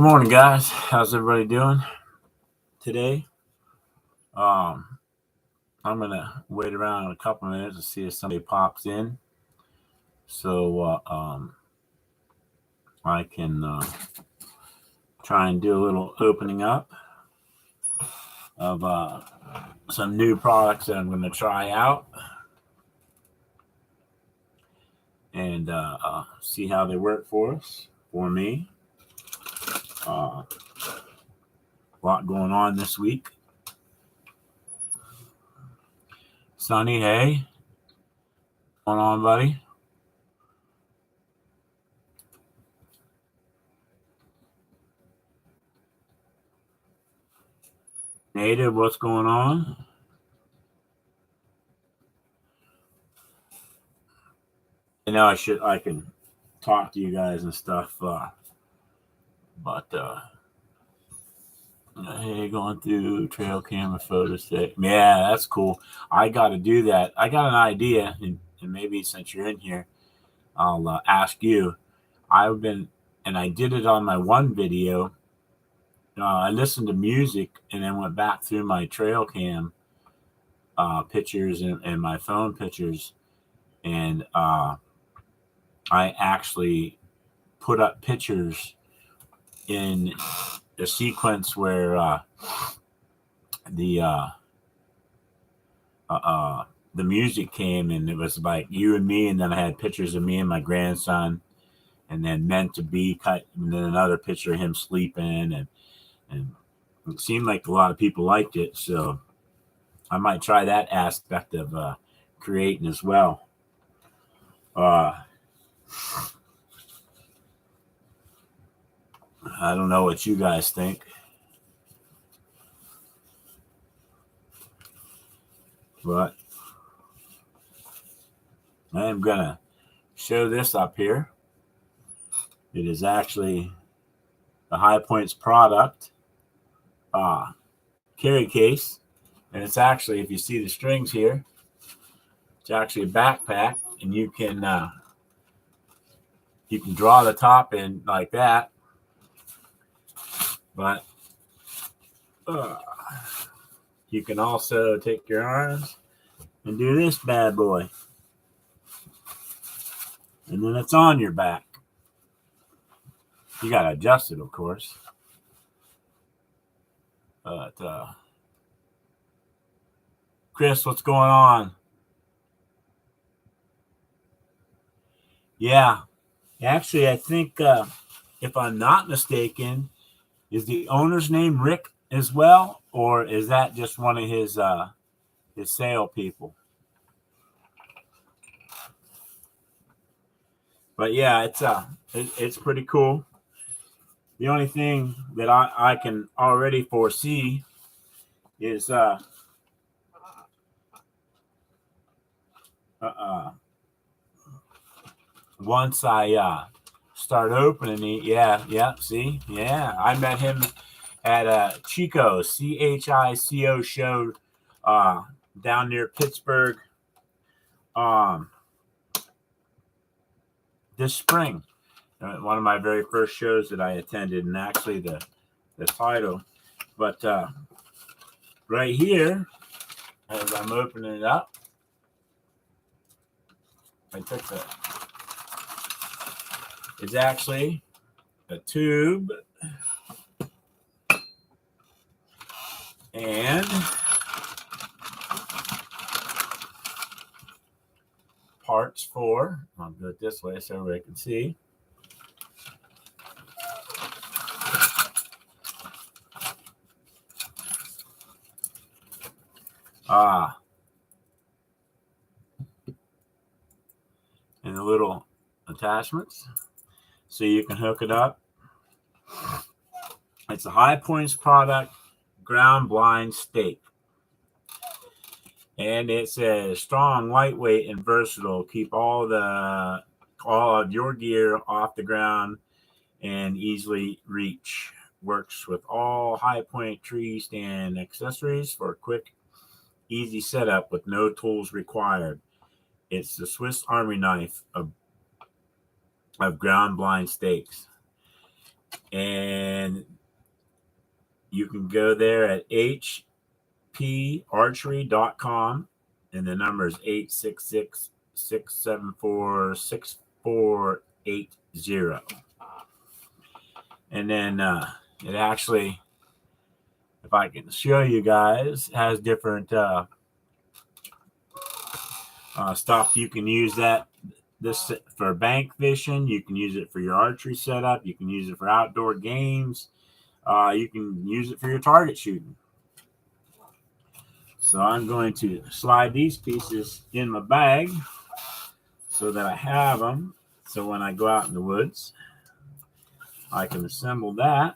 Good morning, guys. How's everybody doing today? Um, I'm gonna wait around a couple minutes to see if somebody pops in, so I can try and do a little opening up of some new products that I'm going to try out and see how they work for me. A lot going on this week. Sonny, hey, what's going on, buddy? Native, what's going on? I know I can talk to you guys and stuff, but hey, going through trail camera photos today. Yeah, that's cool. I got to do that. I got an idea, and maybe since you're in here, I'll ask you. I've been, and I did it on my one video. I listened to music and then went back through my trail cam pictures and my phone pictures, and I actually put up pictures in a sequence where the music came and it was like you and me, and then I had pictures of me and my grandson, and then meant to be cut, and then another picture of him sleeping, and it seemed like a lot of people liked it, so I might try that aspect of creating as well. I don't know what you guys think, but I am gonna show this up here. It is actually the High Points product carry case, and it's actually, if you see the strings here, it's actually a backpack, and you can draw the top in like that, but you can also take your arms and do this bad boy, and then it's on your back. You gotta adjust it, of course, but Chris, what's going on? Yeah, actually, I think if I'm not mistaken, is the owner's name Rick as well, or is that just one of his sale people? But yeah, it's pretty cool. The only thing that I can already foresee is once I start opening it, yeah, see, yeah, I met him at Chico CHICO show down near Pittsburgh this spring. One of my very first shows that I attended, and actually the title. But right here, as I'm opening it up, I took it's actually a tube and parts for, I'll do it this way so everybody can see. And the little attachments so you can hook it up. It's a High Points product, ground blind stake. And it says strong, lightweight, and versatile. Keep all of your gear off the ground and easily reach. Works with all High Point tree stand accessories for a quick, easy setup with no tools required. It's the Swiss Army knife of ground blind stakes. And you can go there at hparchery.com, and the number is 866-674-6480. And then it actually, if I can show you guys, has different stuff. You can use this for bank fishing. You can use it for your archery setup. You can use it for outdoor games. You can use it for your target shooting. So I'm going to slide these pieces in my bag so that I have them. So when I go out in the woods, I can assemble that.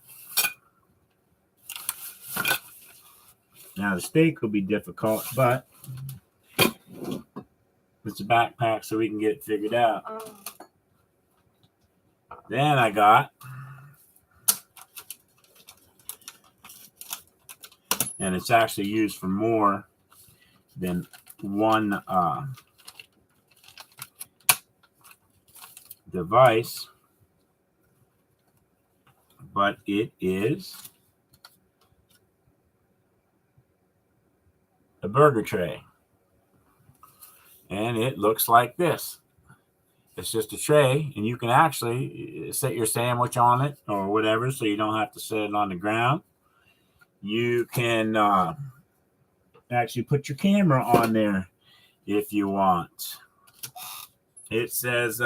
Now the stake will be difficult, but it's a backpack so we can get it figured out. Then I got, and it's actually used for more than one device, but it is a burger tray. And it looks like this. It's just a tray, and you can actually set your sandwich on it or whatever, so you don't have to set it on the ground. You can actually put your camera on there if you want. It says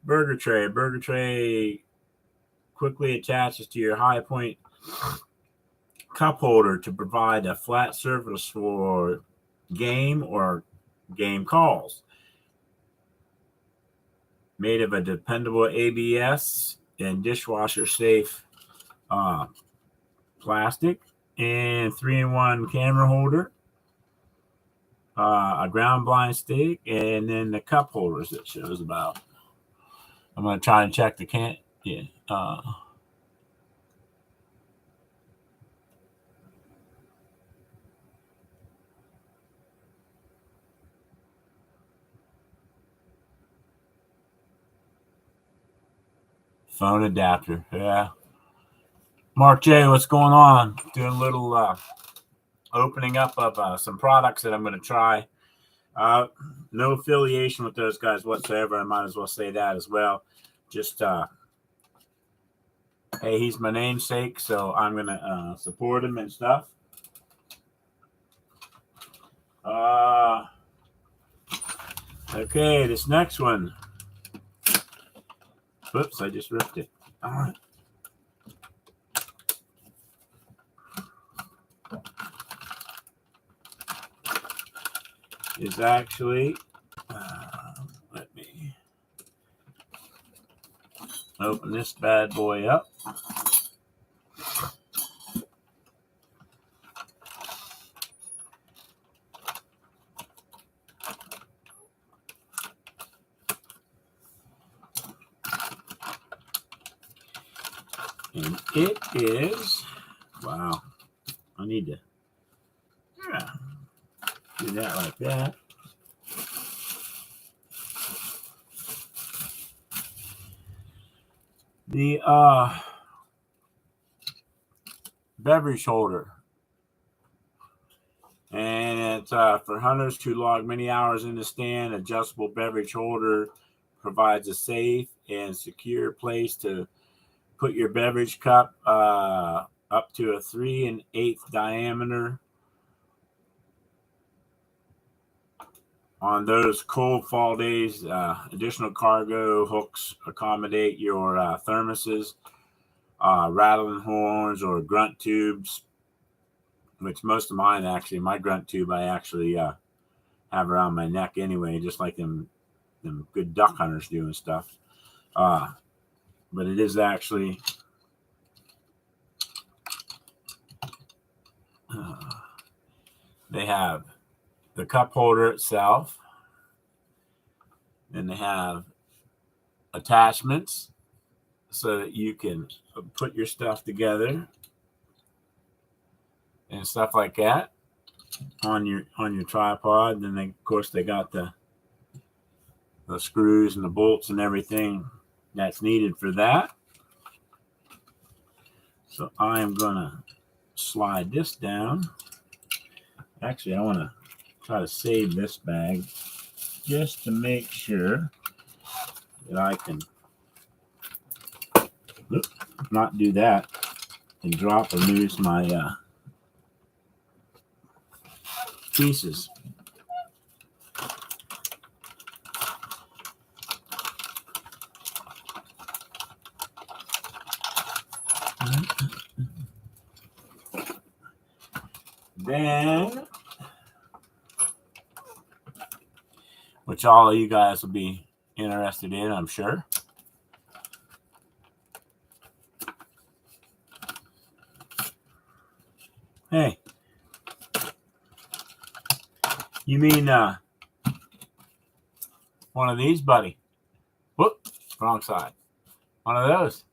burger tray. Burger tray quickly attaches to your high point cup holder to provide a flat surface for game or game calls. Made of a dependable ABS and dishwasher safe plastic, and 3-in-1 camera holder, a ground blind stick, and then the cup holders it shows about. I'm going to try and check the can. Yeah. Phone adapter. Yeah. Mark J, what's going on? Doing a little opening up of some products that I'm going to try. No affiliation with those guys whatsoever. I might as well say that as well. Just, hey, he's my namesake, so I'm going to support him and stuff. Okay, this next one. Whoops, I just ripped it. All right. Is actually, let me open this bad boy up. And it is, wow, I need to do that like that. The beverage holder. And it's for hunters to log many hours in the stand. Adjustable beverage holder provides a safe and secure place to put your beverage cup up to a 3 1/8 diameter. On those cold fall days, additional cargo hooks accommodate your thermoses, rattling horns, or grunt tubes, which most of mine actually, my grunt tube I actually have around my neck anyway, just like them good duck hunters do and stuff. But it is actually they have the cup holder itself, and they have attachments so that you can put your stuff together and stuff like that on your tripod. And then of course they got the screws and the bolts and everything that's needed for that. So I am going to slide this down. Actually, I want to try to save this bag just to make sure that I can not do that and drop or lose my pieces. Then, which all of you guys will be interested in, I'm sure. Hey, you mean one of these, buddy? Whoop, wrong side. One of those.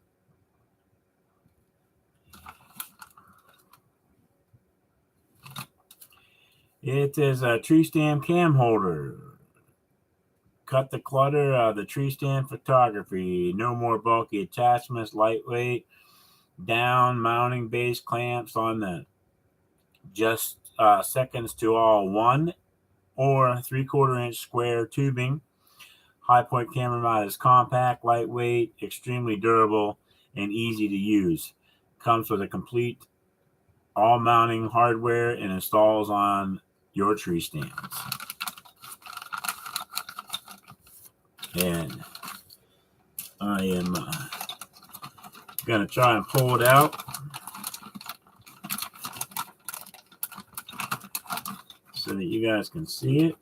It is a tree stand cam holder. Cut the clutter, the tree stand photography. No more bulky attachments, lightweight. Down mounting base clamps on the just seconds to all 1 or 3/4 inch square tubing. High point camera mount is compact, lightweight, extremely durable, and easy to use. Comes with a complete all mounting hardware and installs on your tree stands. And I am going to try and pull it out so that you guys can see it.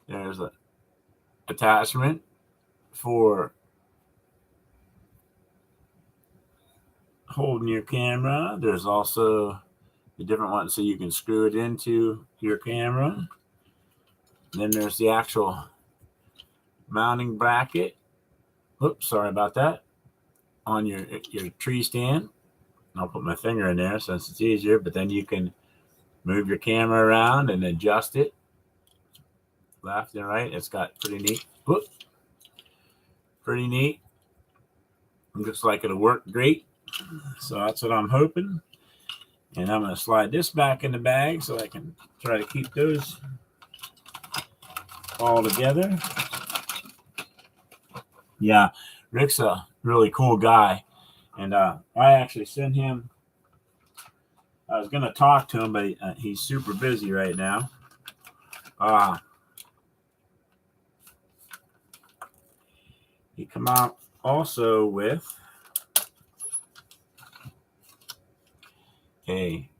There's an attachment for holding your camera. There's also the different ones so you can screw it into your camera. Then there's the actual mounting bracket. Oops, sorry about that. On your tree stand. I'll put my finger in there since it's easier, but then you can move your camera around and adjust it left and right. It's got pretty neat. Whoop. Pretty neat. Looks like it'll work great. So that's what I'm hoping. And I'm going to slide this back in the bag so I can try to keep those all together. Yeah, Rick's a really cool guy. And I actually sent him, I was going to talk to him, but he's super busy right now. He come out also with a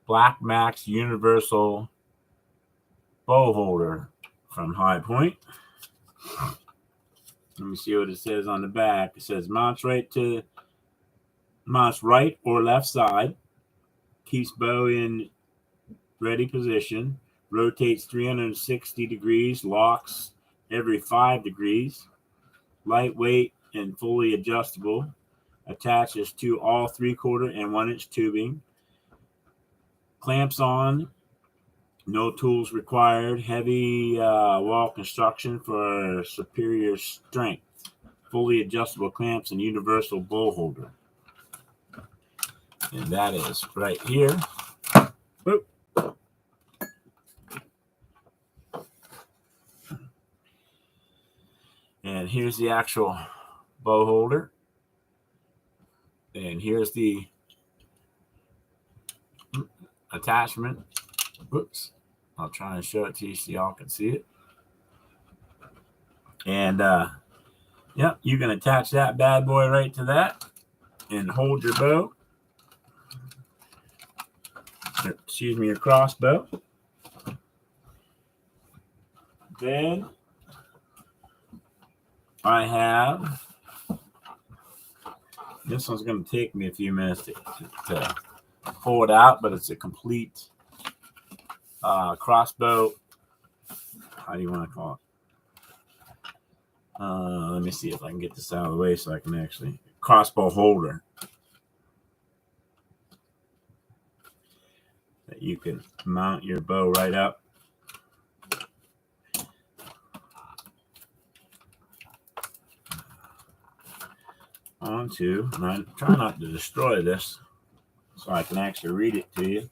Black Max Universal bow holder from High Point. Let me see what it says on the back. It says mounts right or left side, keeps bow in ready position, rotates 360 degrees, locks every 5 degrees, lightweight and fully adjustable, attaches to all 3/4 and 1 inch tubing, clamps on, no tools required, heavy wall construction for superior strength, fully adjustable clamps and universal bow holder. And that is right here. Boop. And here's the actual bow holder. And here's the attachment. Whoops. I'll try and show it to you so y'all can see it. And yep, you can attach that bad boy right to that and hold your bow. Excuse me, your crossbow. Then I have, this one's going to take me a few minutes to pull it out, but it's a complete crossbow. How do you want to call it? Let me see if I can get this out of the way so I can actually, crossbow holder that you can mount your bow right up. onto, and I'm trying not to destroy this so I can actually read it to you.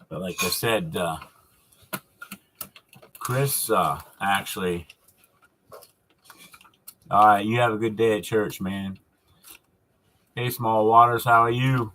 But like I said, Chris actually, all right, you have a good day at church, man. Hey, Small Waters, how are you?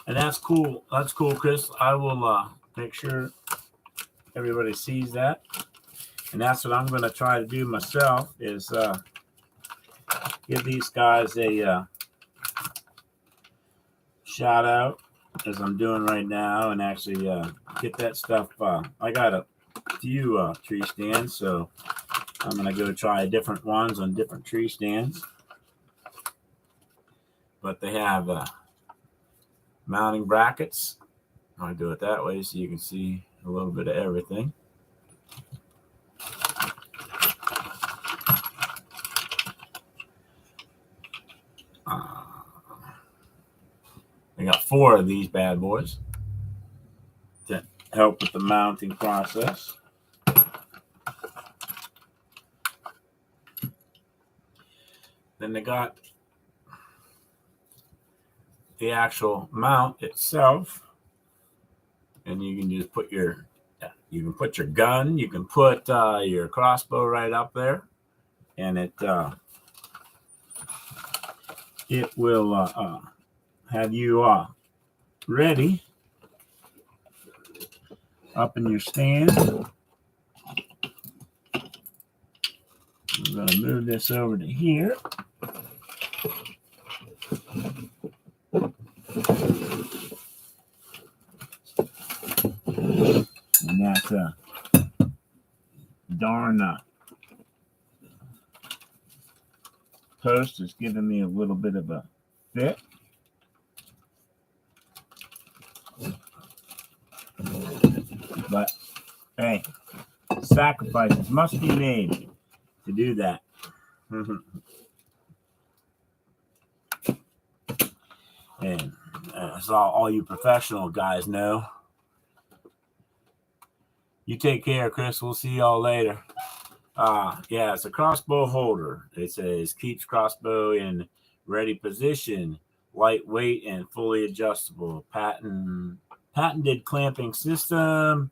And that's cool. That's cool, Chris. I will make sure everybody sees that. And that's what I'm going to try to do myself is give these guys a shout out as I'm doing right now and actually get that stuff. I got a few tree stands, so I'm going to go try different ones on different tree stands. But they have mounting brackets. I do it that way so you can see a little bit of everything. I got 4 of these bad boys to help with the mounting process. Then they got the actual mount itself, and you can just put your gun, you can put your crossbow right up there, and it will have you ready up in your stand. I'm going to move this over to here. And that darn post is giving me a little bit of a fit. But hey, sacrifices must be made to do that. And as all you professional guys know. You take care, Chris. We'll see y'all later. Yeah, it's a crossbow holder. It says keeps crossbow in ready position, lightweight and fully adjustable. Patented clamping system.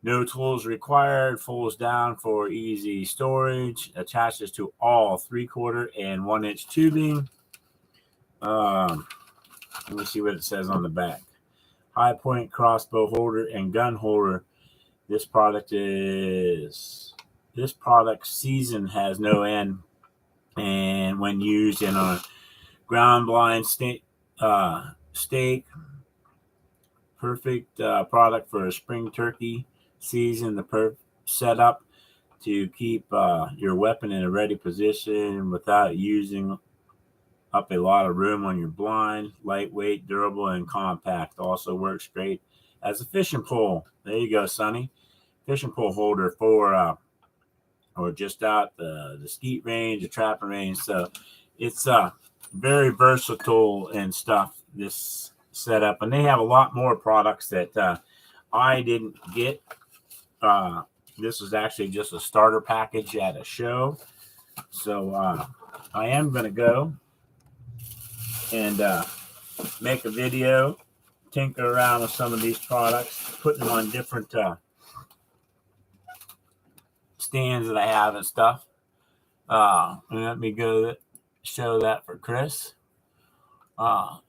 No tools required. Folds down for easy storage. Attaches to all 3/4 and 1-inch tubing. Let me see what it says on the back. High point crossbow holder and gun holder. This product season has no end, and when used in a ground blind steak, perfect product for a spring turkey season. The setup to keep your weapon in a ready position without using up a lot of room on your blind. Lightweight, durable, and compact. Also works great as a fishing pole. There you go, Sonny. Fishing pole holder for or just out the skeet range, the trapping range. So it's very versatile and stuff, this setup. And they have a lot more products that I didn't get. This is actually just a starter package at a show. So I am going to go and make a video, tinker around with some of these products, putting them on different stands that I have and stuff. And let me go show that for Chris. I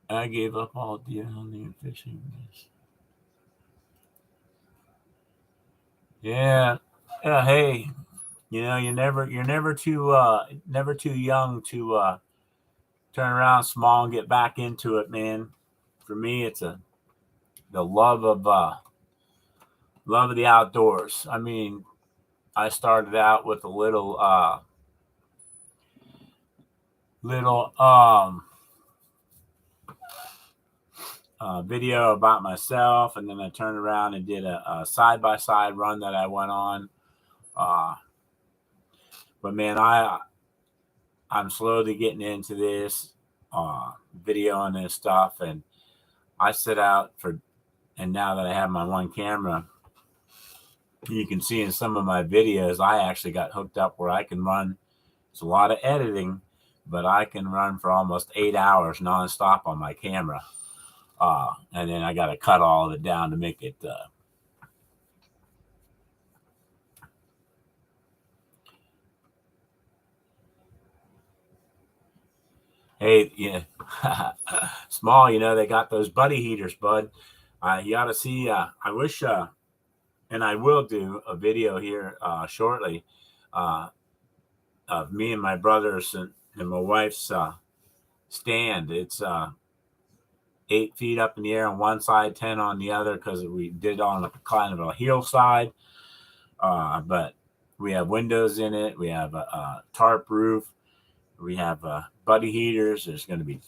gave up all deer hunting and fishing. Yeah. Hey, you're never too young to turn around small and get back into it, man. For me, it's the love of the outdoors. I mean, I started out with a little little video about myself, and then I turned around and did a side-by-side run that I went on. But man, I'm slowly getting into this video and this stuff, and I set out for, and now that I have my one camera, you can see in some of my videos, I actually got hooked up where I can run. It's a lot of editing, but I can run for almost 8 hours nonstop on my camera. And then I got to cut all of it down to make it. Hey, yeah, small. They got those buddy heaters, bud. You ought to see. I wish, and I will do a video here shortly of me and my brothers and my wife's stand. It's 8 feet up in the air on one side, 10 on the other, because we did it on a kind of a hillside. But we have windows in it. We have a tarp roof. We have buddy heaters. There's going to be,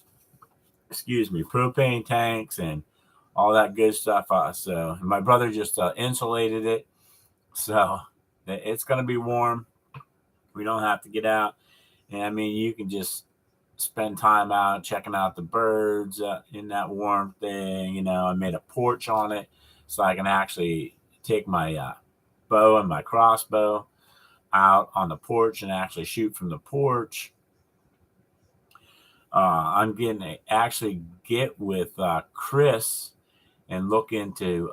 propane tanks and all that good stuff. So my brother just insulated it, so it's going to be warm. We don't have to get out. And I mean, you can just spend time out checking out the birds in that warm thing. I made a porch on it so I can actually take my bow and my crossbow out on the porch and actually shoot from the porch. I'm going to actually get with Chris and look into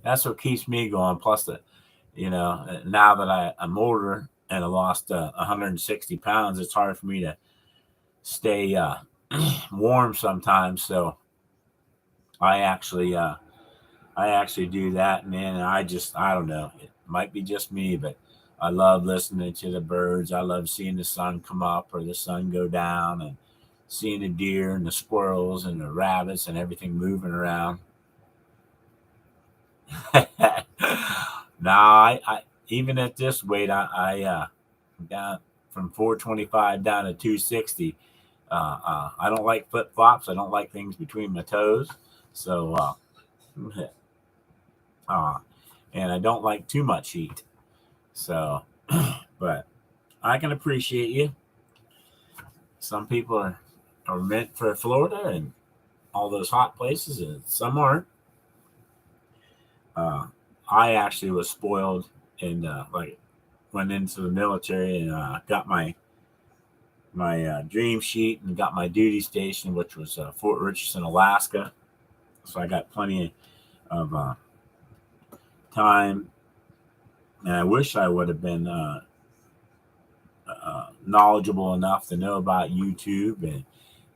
that's what keeps me going. Plus now that I'm older and I lost 160 pounds, it's hard for me to stay warm sometimes. So I actually do that, man. And I don't know. It might be just me, but I love listening to the birds. I love seeing the sun come up or the sun go down, and seeing the deer and the squirrels and the rabbits and everything moving around. Now, I even at this weight, I down from 425 down to 260. I don't like flip flops. I don't like things between my toes. So, and I don't like too much heat. So, but I can appreciate you. Some people are meant for Florida and all those hot places, and some aren't. I actually was spoiled and went into the military and got my dream sheet and got my duty station, which was Fort Richardson, Alaska. So I got plenty of time, and I wish I would have been knowledgeable enough to know about YouTube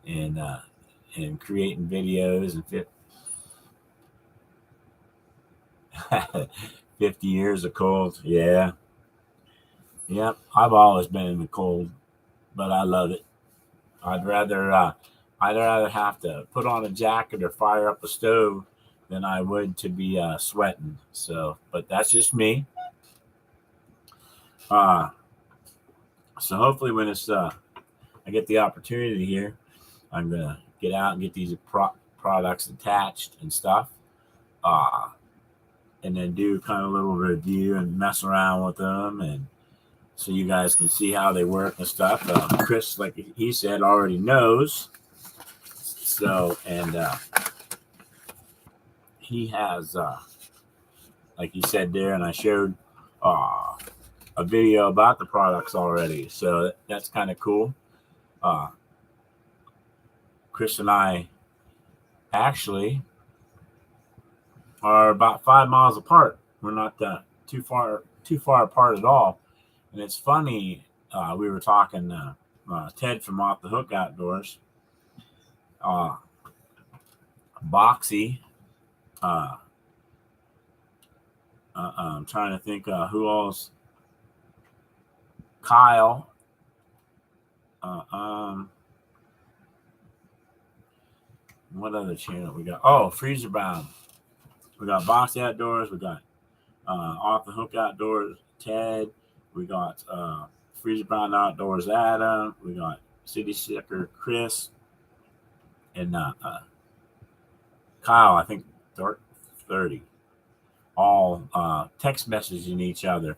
and creating videos and 50 years of cold. Yeah. Yep. I've always been in the cold, but I love it. I'd rather have to put on a jacket or fire up a stove than I would to be sweating. So, but that's just me. So hopefully when I get the opportunity here, I'm gonna get out and get these products attached and stuff, and then do kind of a little review and mess around with them, and so you guys can see how they work and stuff. Chris, like he said, already knows. So, and he has, like he said there, and I showed a video about the products already. So that's kind of cool. Chris and I actually are about 5 miles apart. We're not too far apart at all. And it's funny. We were talking Ted from Off the Hook Outdoors, Boxy. I'm trying to think who else. Kyle. What other channel we got? Oh, Freezer Bound. We got Boxy Outdoors. We got Off the Hook Outdoors, Ted. We got Freezer Bound Outdoors, Adam. We got City Slicker, Chris, and Kyle. I think 30. All text messaging each other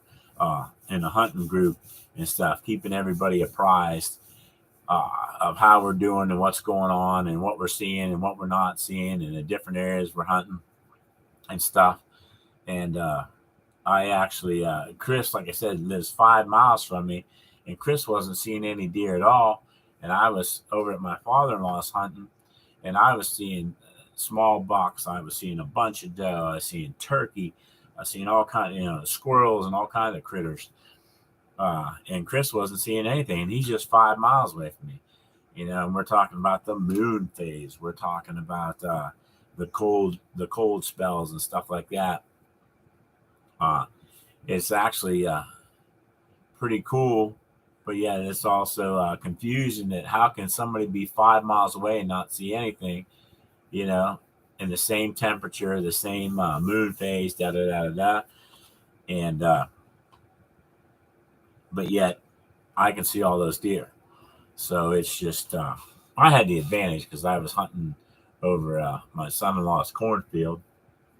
in a hunting group and stuff, keeping everybody apprised of how we're doing and what's going on and what we're seeing and what we're not seeing and the different areas we're hunting and stuff. And I actually, Chris, like I said, lives 5 miles from me, and Chris wasn't seeing any deer at all. And I was over at my father-in-law's hunting, and I was seeing small bucks. I was seeing a bunch of doe. I was seeing turkey. I was seeing all kinds of, squirrels and all kinds of critters. And Chris wasn't seeing anything. And he's just 5 miles away from me. And we're talking about the moon phase. We're talking about the cold spells and stuff like that. It's actually pretty cool, but yet it's also confusing that how can somebody be 5 miles away and not see anything, in the same temperature, the same moon phase, and but yet I can see all those deer. So it's just I had the advantage because I was hunting over my son-in-law's cornfield,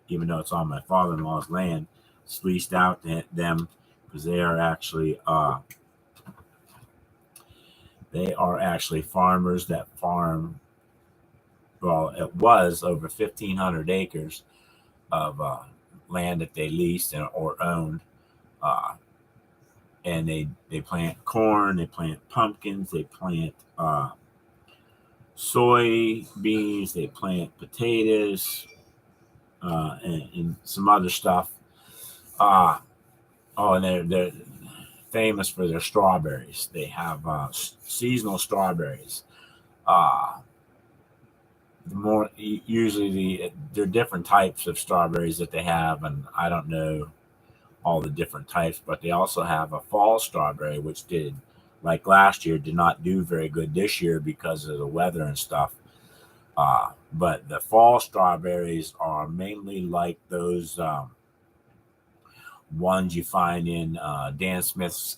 even though it's on my father-in-law's land. It's leased out to them because they are actually farmers that farm. Well, it was over 1,500 acres of land that they leased or owned, and they plant corn, they plant pumpkins, they plant soybeans, they plant potatoes, and some other stuff. And they're famous for their strawberries. They have seasonal strawberries. There are different types of strawberries that they have, and I don't know all the different types, but they also have a fall strawberry, which like last year, did not do very good this year because of the weather and stuff. But the fall strawberries are mainly like those ones you find in Dan Smith's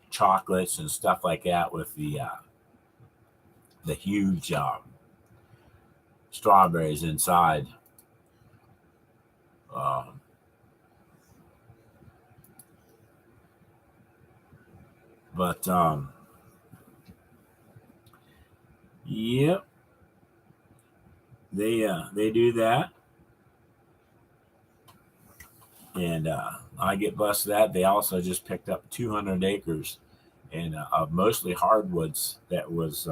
chocolates and stuff like that, with the huge strawberries inside. But yep, they do that, and I get blessed with that. They also just picked up 200 acres and of mostly hardwoods that was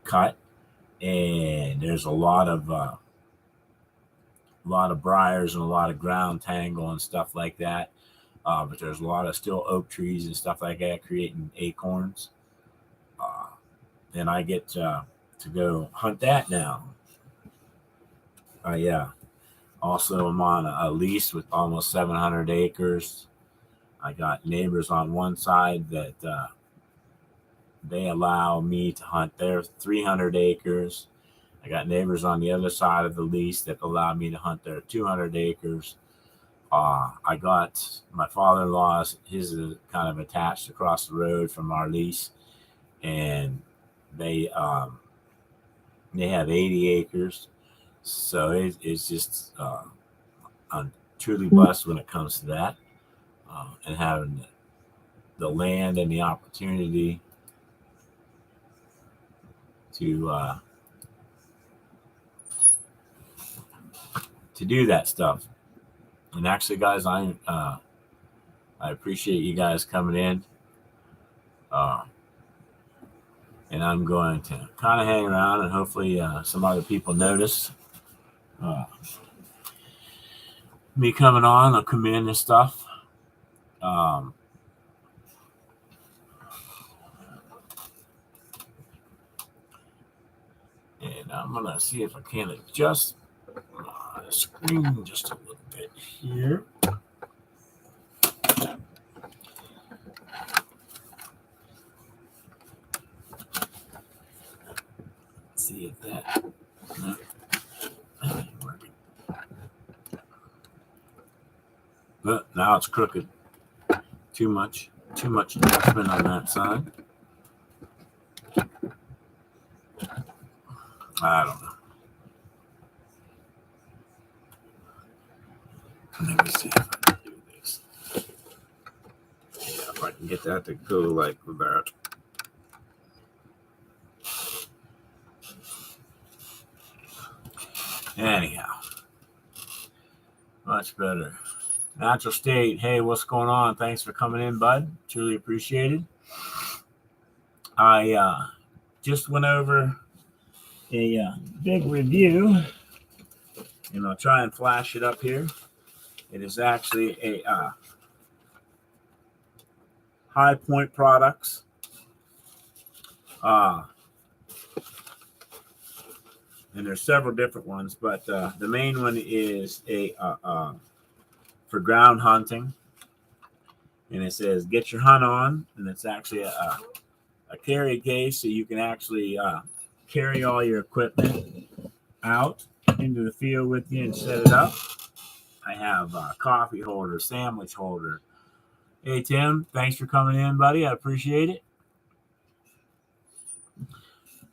cut, and there's a lot of briars and a lot of ground tangle and stuff like that. But there's a lot of still oak trees and stuff like that creating acorns. And I get to go hunt that now. Yeah. Also, I'm on a lease with almost 700 acres. I got neighbors on one side that they allow me to hunt their 300 acres. I got neighbors on the other side of the lease that allow me to hunt their 200 acres. I got my father-in-law's, his is kind of attached across the road from our lease, and they have 80 acres. So it's just I'm truly blessed when it comes to that, and having the land and the opportunity to do that stuff. And actually, guys, I appreciate you guys coming in. And I'm going to kind of hang around, and hopefully some other people notice me coming on. I'll come in and stuff. And I'm going to see if I can adjust the screen just a little bit here. See if that. Now it's crooked. Too much adjustment on that side. I don't know. Let me see if I can do this. Yeah, if I can get that to go like that. Anyhow, much better. Natural State, hey, what's going on? Thanks for coming in, bud. Truly appreciated. I just went over a big review, and I'll try and flash it up here. It is actually a High Point Products. And there's several different ones, but the main one is a for ground hunting, and it says "Get your hunt on," and it's actually a carry case, so you can actually carry all your equipment out into the field with you and set it up. I have a coffee holder, sandwich holder. Hey Tim, thanks for coming in, buddy. I appreciate it.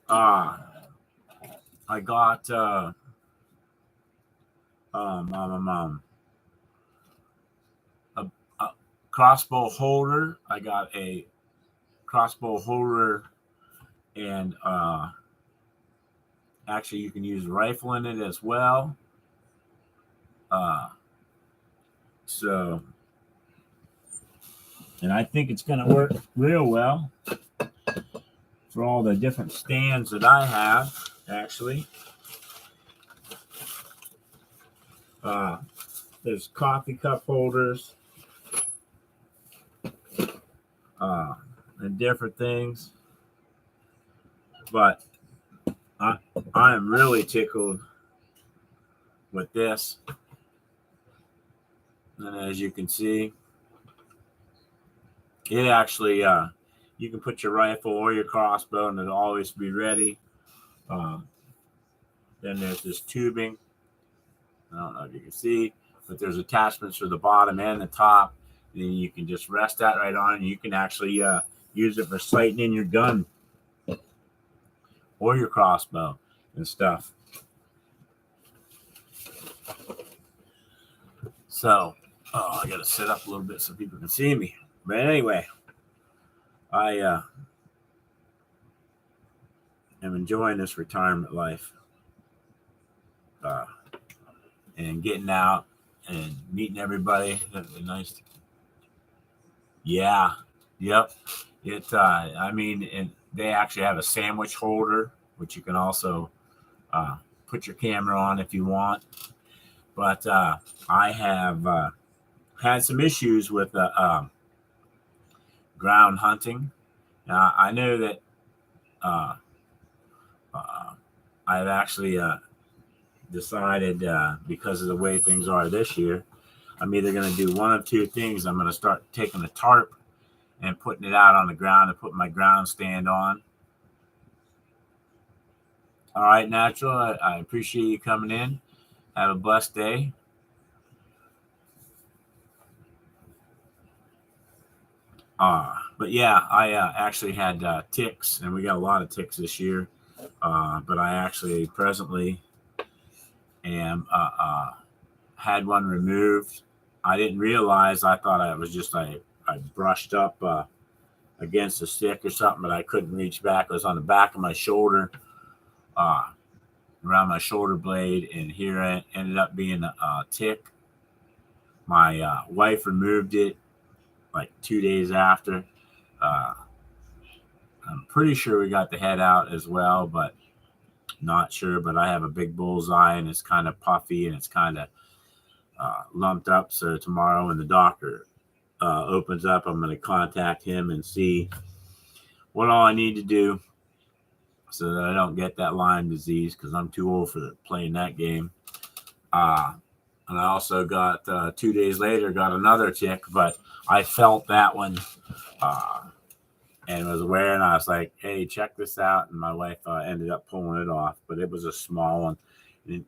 I got a crossbow holder. I got a crossbow holder, and actually you can use a rifle in it as well. So, and I think it's going to work real well for all the different stands that I have, actually. There's coffee cup holders and different things. But I am really tickled with this. And as you can see, it actually, you can put your rifle or your crossbow and it'll always be ready. Then there's this tubing. I don't know if you can see, but there's attachments for the bottom and the top. And then you can just rest that right on, and you can actually use it for sighting in your gun or your crossbow and stuff. So, I got to sit up a little bit so people can see me. But anyway, I am enjoying this retirement life. And getting out and meeting everybody. Nice. Yeah. Yep. It. I mean, and they actually have a sandwich holder, which you can also put your camera on if you want. But I have had some issues with ground hunting. Now I know that I've actually decided because of the way things are this year, I'm either going to do one of two things. I'm going to start taking a tarp and putting it out on the ground and putting my ground stand on. All right, Natural, I appreciate you coming in. Have a blessed day. But yeah, I actually had ticks, and we got a lot of ticks this year. But I actually presently am had one removed. I didn't realize. I thought I was just I brushed up against a stick or something, but I couldn't reach back. It was on the back of my shoulder, around my shoulder blade, and here it ended up being a tick. My wife removed it like 2 days after. I'm pretty sure we got the head out as well, but not sure. But I have a big bullseye, and it's kind of puffy, and it's kind of lumped up. So tomorrow when the doctor opens up, I'm going to contact him and see what all I need to do so that I don't get that Lyme disease, because I'm too old for playing that game. And I also got 2 days later got another tick, but I felt that one and was aware, and I was like, hey, check this out. And my wife ended up pulling it off, but it was a small one. And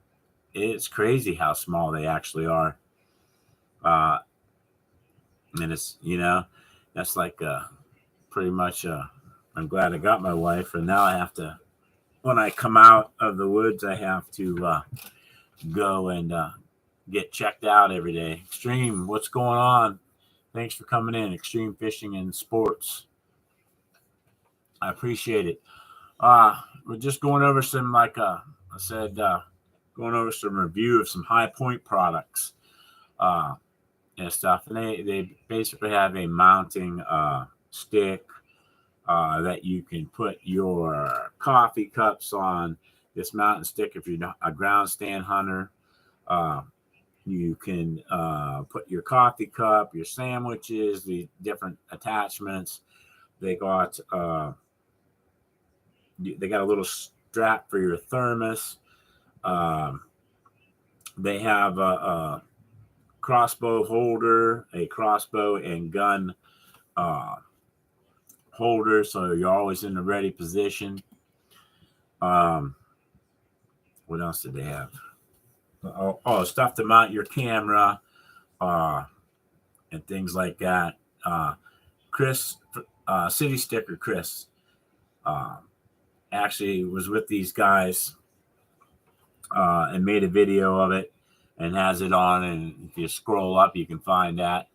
it's crazy how small they actually are. And it's, that's like pretty much, I'm glad I got my wife. And now I have to, when I come out of the woods, I have to go and get checked out every day. Extreme, what's going on? Thanks for coming in. Extreme Fishing and Sports. I appreciate it. We're just going over some, like I said, going over some review of some High Point products and stuff. And they basically have a mounting stick that you can put your coffee cups on. This mountain stick, if you're a ground stand hunter, you can put your coffee cup, your sandwiches, the different attachments. They got a little strap for your thermos. They have a crossbow holder, a crossbow and gun holder, so you're always in the ready position. What else did they have? Stuff to mount your camera and things like that. Chris, City Sticker Chris, actually was with these guys and made a video of it and has it on. And if you scroll up, you can find that.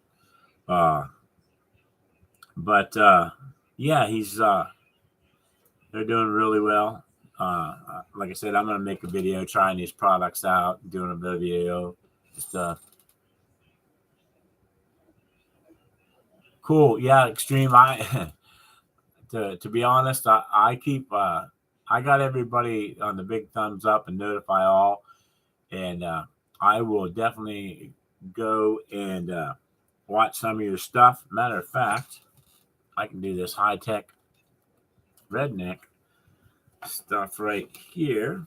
But yeah, they're doing really well. Like I said, I'm going to make a video trying these products out, doing a video stuff. Cool. Yeah, Extreme. To be honest, I keep I got everybody on the big thumbs up and notify all, and I will definitely go and watch some of your stuff. Matter of fact, I can do this high-tech redneck stuff right here.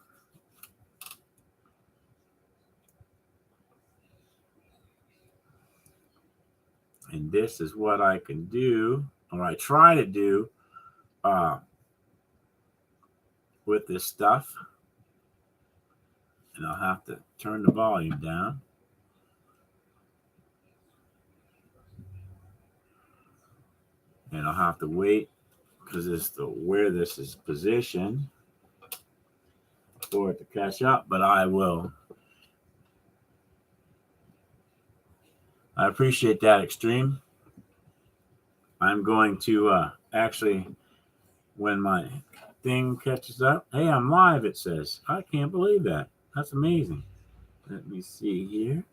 And this is what I can do, or I try to do with this stuff. And I'll have to turn the volume down. And I'll have to wait because it's where this is positioned for it to catch up, but I will. I appreciate that, Extreme. I'm going to actually, when my thing catches up, hey, I'm live, it says. I can't believe that. That's amazing. Let me see here.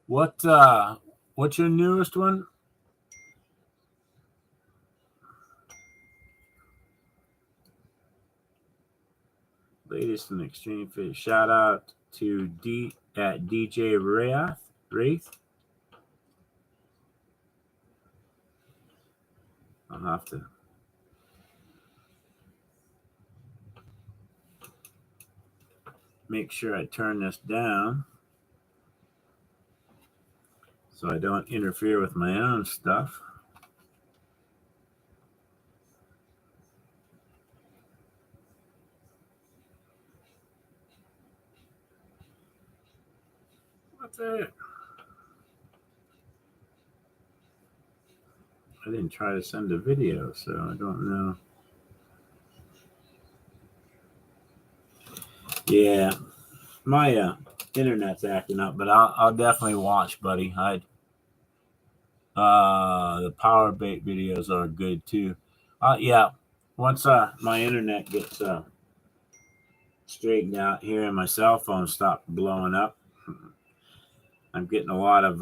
What's your newest one? Latest in Extreme Fish. Shout out to DJ Wraith. I'll have to make sure I turn this down so I don't interfere with my own stuff. What's that? I didn't try to send a video, so I don't know. Yeah, my internet's acting up, but I'll definitely watch, buddy. The power bait videos are good too. Yeah, once my internet gets straightened out here and my cell phone stopped blowing up, I'm getting a lot of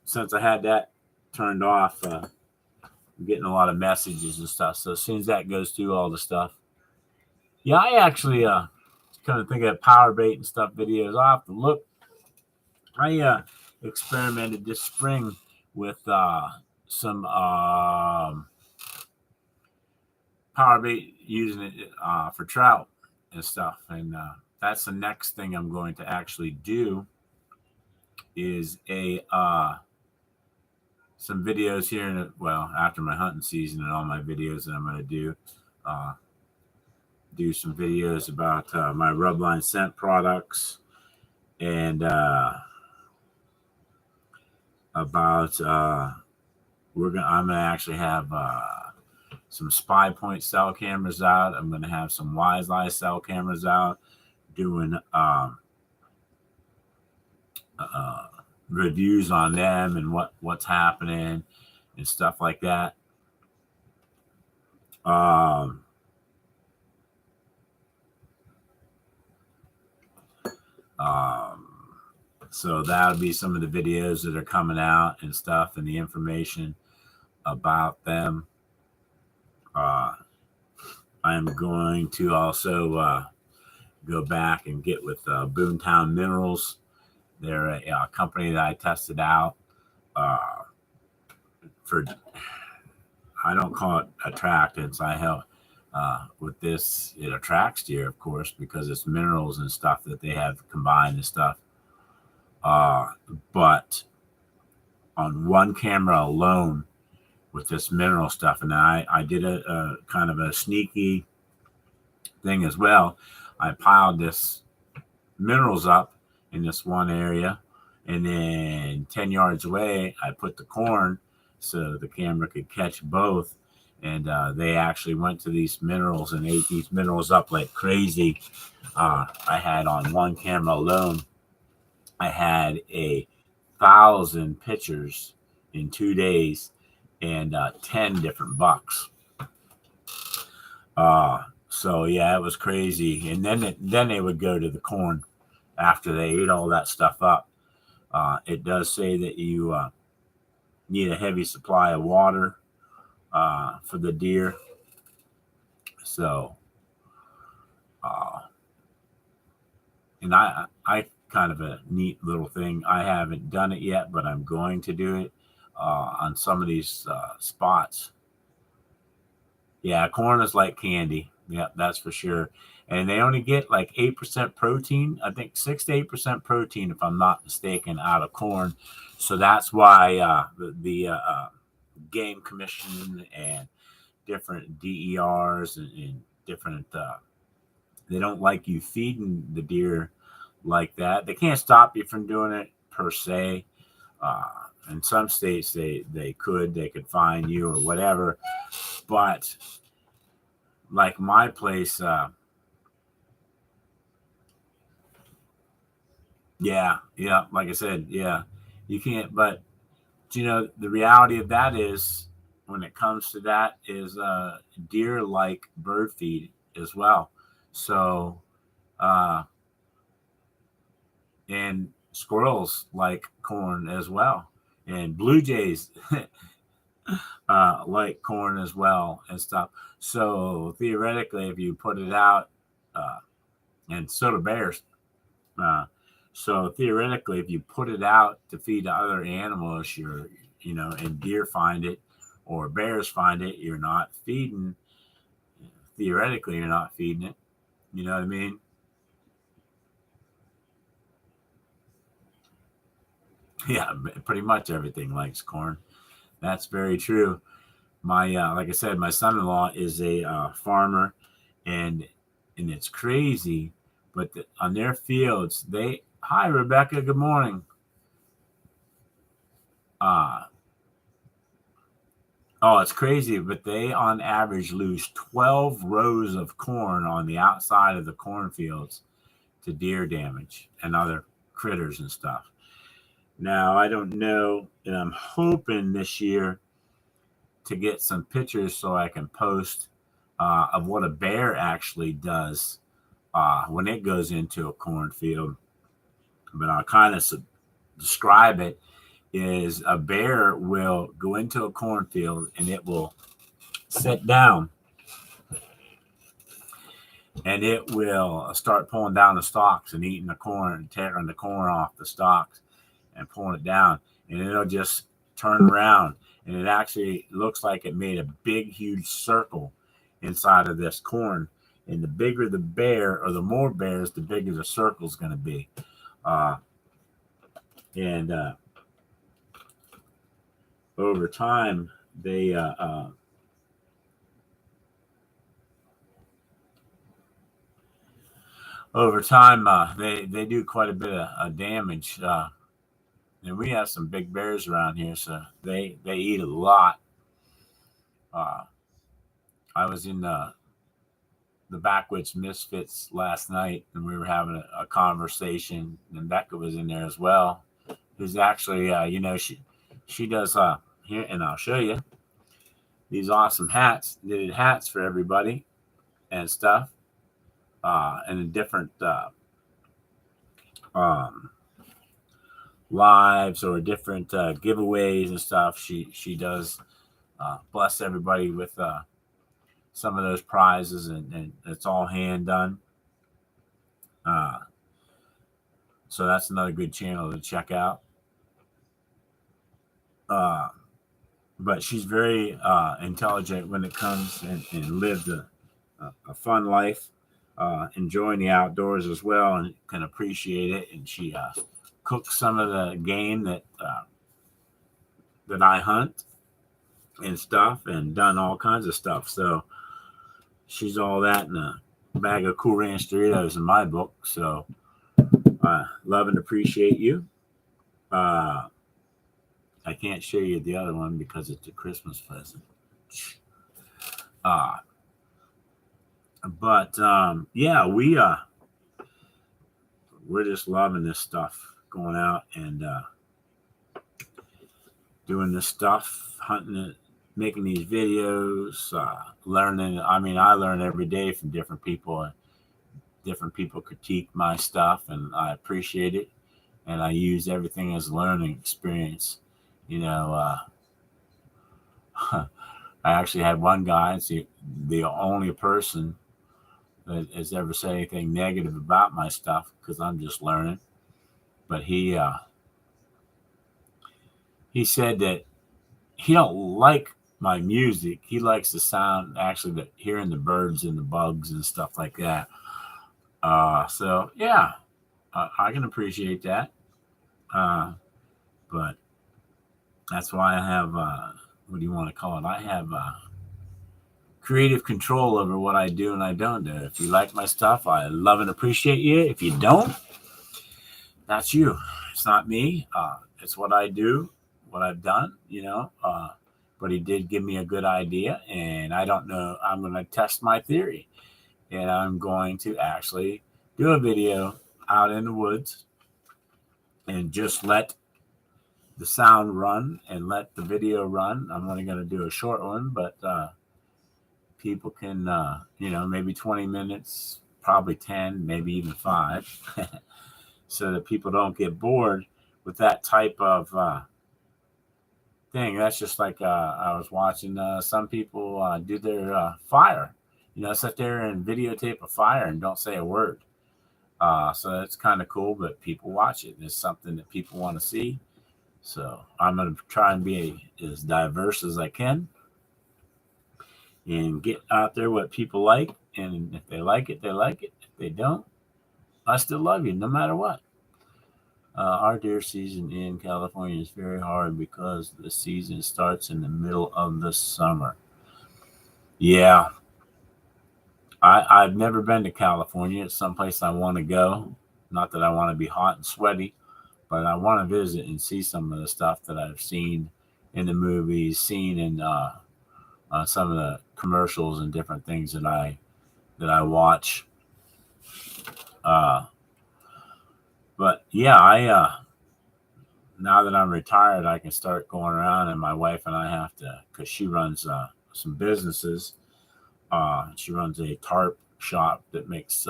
since I had that turned off, I'm getting a lot of messages and stuff. So as soon as that goes through all the stuff, yeah, I actually kind of think of power bait and stuff videos. I'll have to look. I experimented this spring with some power bait, using it for trout and stuff. And that's the next thing I'm going to actually do is a some videos here in after my hunting season, and all my videos that I'm going to do some videos about my Rubline scent products, and about I'm gonna actually have some Spy Point cell cameras out. I'm gonna have some Wise Eye cell cameras out, doing reviews on them and what's happening and stuff like that. So that'll be some of the videos that are coming out and stuff, and the information about them. I'm going to also go back and get with Boomtown Minerals. They're a company that I tested out for, I don't call it attractants. I help with this. It attracts deer, of course, because it's minerals and stuff that they have combined and stuff. But on one camera alone with this mineral stuff, and I did a kind of a sneaky thing as well. I piled this minerals up in this one area, and then 10 yards away, I put the corn so the camera could catch both. And they actually went to these minerals and ate these minerals up like crazy. I had on one camera alone, I had 1,000 pictures in 2 days and 10 different bucks. So yeah, it was crazy. And then they would go to the corn after they ate all that stuff up. It does say that you need a heavy supply of water for the deer. So, and I kind of a neat little thing. I haven't done it yet, but I'm going to do it on some of these spots. Yeah, corn is like candy. Yeah, that's for sure. And they only get like 8% protein. I think 6 to 8% protein, if I'm not mistaken, out of corn. So that's why the Game Commission and different DERs and different they don't like you feeding the deer like that. They can't stop you from doing it per se. In some states they could fine you or whatever, but like my place, yeah, like I said, yeah, you can't. But the reality of that is, when it comes to that, is deer like bird feed as well. So and squirrels like corn as well, and blue jays like corn as well and stuff. So theoretically, if you put it out, and so do bears. So theoretically, if you put it out to feed other animals, and deer find it or bears find it, you're not feeding. Theoretically, you're not feeding it. You know what I mean? Yeah, pretty much everything likes corn. That's very true. My like I said, my son-in-law is a farmer, and it's crazy. But on their fields, hi Rebecca, good morning. Oh, it's crazy, but they on average lose 12 rows of corn on the outside of the cornfields to deer damage and other critters and stuff. Now, I don't know, and I'm hoping this year to get some pictures so I can post of what a bear actually does when it goes into a cornfield. But I'll kind of describe it. Is a bear will go into a cornfield and it will sit down and it will start pulling down the stalks and eating the corn and tearing the corn off the stalks and pulling it down. And it'll just turn around, and it actually looks like it made a big, huge circle inside of this corn. And the bigger the bear, or the more bears, the bigger the circle is going to be. Uh, and over time, they they do quite a bit of damage. And we have some big bears around here, so they eat a lot. Uh, I was in the Backwoods Misfits last night, and we were having a conversation, and Becca was in there as well. Who's actually, she does here, and I'll show you these awesome knitted hats for everybody and stuff, and different um, lives or different giveaways and stuff. She does bless everybody with some of those prizes, and it's all hand done. So that's another good channel to check out. But she's very intelligent when it comes and lived a fun life, enjoying the outdoors as well, and can appreciate it. And she cooks some of the game that I hunt and stuff, and done all kinds of stuff. So she's all that in a bag of Cool Ranch Doritos in my book. So love and appreciate you. I can't show you the other one because it's a Christmas present. But yeah, we're just loving this stuff, going out and doing this stuff, hunting it, making these videos, learning. I mean, I learn every day from different people. Different people critique my stuff, and I appreciate it. And I use everything as a learning experience. I actually had one guy, it's the only person that has ever said anything negative about my stuff, because I'm just learning. But he said that he don't like my music. He likes the sound, actually, hearing the birds and the bugs and stuff like that. So yeah, I can appreciate that. But that's why I have, what do you want to call it? I have creative control over what I do and I don't do. If you like my stuff, I love and appreciate you. If you don't, that's you. It's not me. It's what I do, what I've done, but he did give me a good idea, and I don't know. I'm going to test my theory, and I'm going to actually do a video out in the woods and just let the sound run and let the video run. I'm only going to do a short one, but people can, maybe 20 minutes, probably 10, maybe even 5, so that people don't get bored with that type of thing. That's just like I was watching some people do their fire, sit there and videotape a fire and don't say a word. So that's kind of cool, but people watch it. It's something that people want to see. So I'm going to try and be as diverse as I can and get out there what people like. And if they like it, they like it. If they don't, I still love you no matter what. Our deer season in California is very hard because the season starts in the middle of the summer. Yeah. I've never been to California. It's someplace I want to go. Not that I want to be hot and sweaty, but I want to visit and see some of the stuff that I've seen in the movies, seen in some of the commercials and different things that I watch. But yeah, now that I'm retired, I can start going around, and my wife and I have to, because she runs some businesses. She runs a tarp shop that makes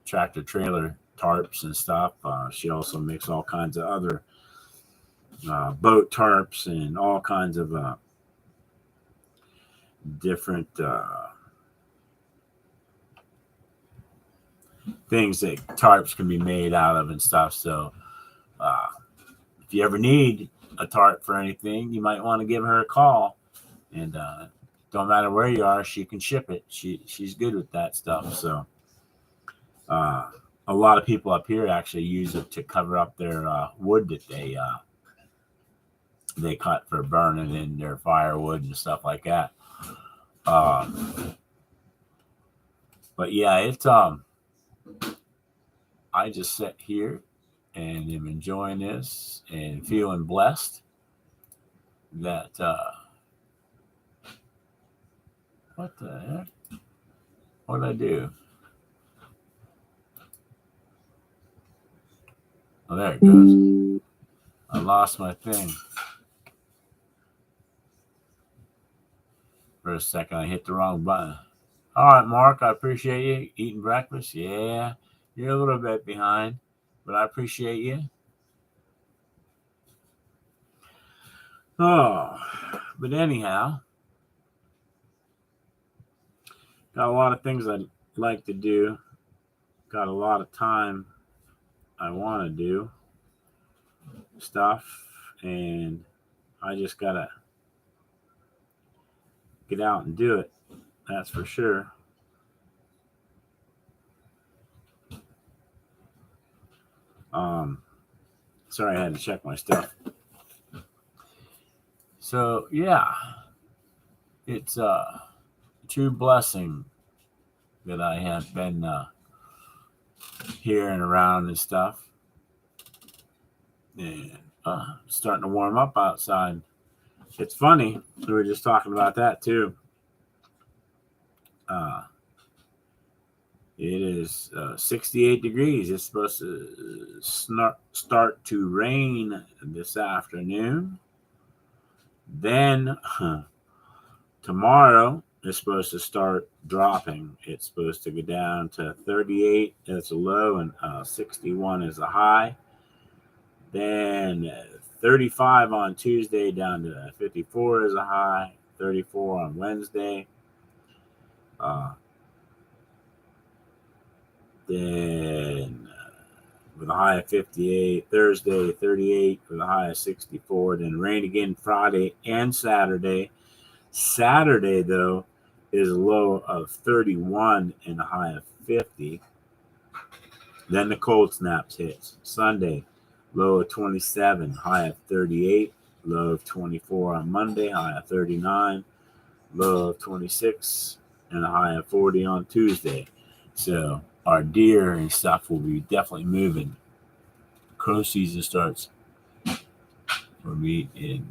tractor trailer tarps and stuff. She also makes all kinds of other boat tarps and all kinds of different things that tarps can be made out of and stuff. So if you ever need a tarp for anything, you might want to give her a call. And don't matter where you are, she can ship it. She's good with that stuff. So a lot of people up here actually use it to cover up their wood that they cut for burning in their firewood and stuff like that. But yeah, it's I just sit here and am enjoying this and feeling blessed that what the heck? What did I do? Oh, there it goes. I lost my thing. For a second, I hit the wrong button. All right, Mark, I appreciate you eating breakfast. Yeah, you're a little bit behind, but I appreciate you. Oh, but anyhow, got a lot of things I'd like to do. Got a lot of time I want to do stuff, and I just gotta get out and do it. That's for sure. Sorry, I had to check my stuff. So yeah, it's a true blessing that I have been here and around and stuff. And starting to warm up outside. It's funny. We were just talking about that too. It is 68 degrees. It's supposed to start to rain this afternoon. Then tomorrow it's supposed to start dropping. It's supposed to go down to 38 as a low and 61 as a high. Then 35 on Tuesday down to 54 as a high. 34 on Wednesday. Then with a high of 58, Thursday 38 with a high of 64. Then rain again Friday and Saturday. Saturday, though, is a low of 31 and a high of 50. Then the cold snaps hits. Sunday, low of 27, high of 38. Low of 24 on Monday, high of 39. Low of 26 and a high of 40 on Tuesday. So our deer and stuff will be definitely moving. Crow season starts for me in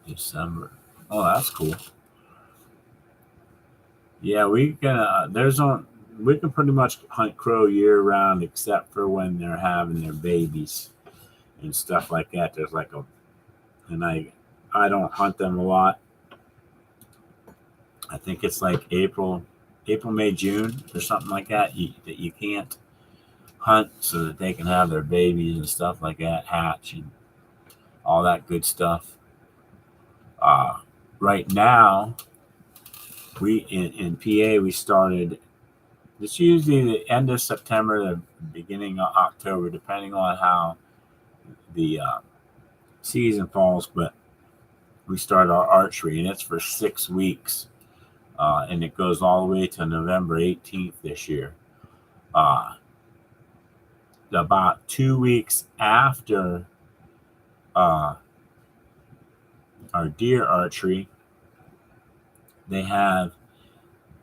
December. Oh, that's cool. Yeah, we can pretty much hunt crow year round except for when they're having their babies and stuff like that. I don't hunt them a lot. I think it's like April, May, June or something like that that you can't hunt so that they can have their babies and stuff like that, hatch and all that good stuff. Right now, we in PA we started. It's usually the end of September, the beginning of October, depending on how the season falls. But we start our archery, and it's for 6 weeks, and it goes all the way to November 18th this year. About 2 weeks after our deer archery, they have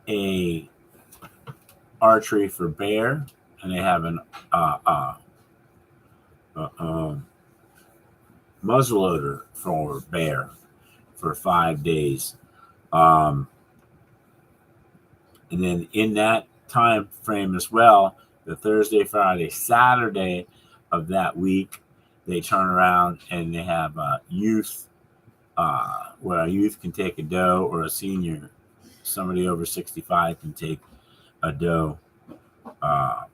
a archery for bear, and they have an muzzleloader for bear for 5 days. And then in that time frame as well, the Thursday, Friday, Saturday of that week, they turn around and they have youth, where a youth can take a doe, or a senior, somebody over 65 can take a doe. But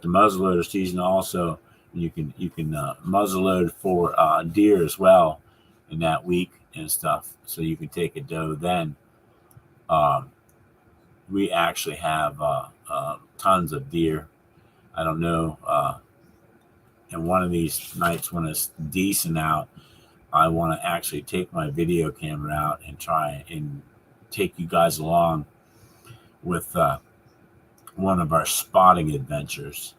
the muzzleloader season also, you can muzzleload for deer as well in that week and stuff. So you can take a doe then. We actually have tons of deer. I don't know And one of these nights when it's decent out, I want to actually take my video camera out and try and take you guys along with one of our spotting adventures.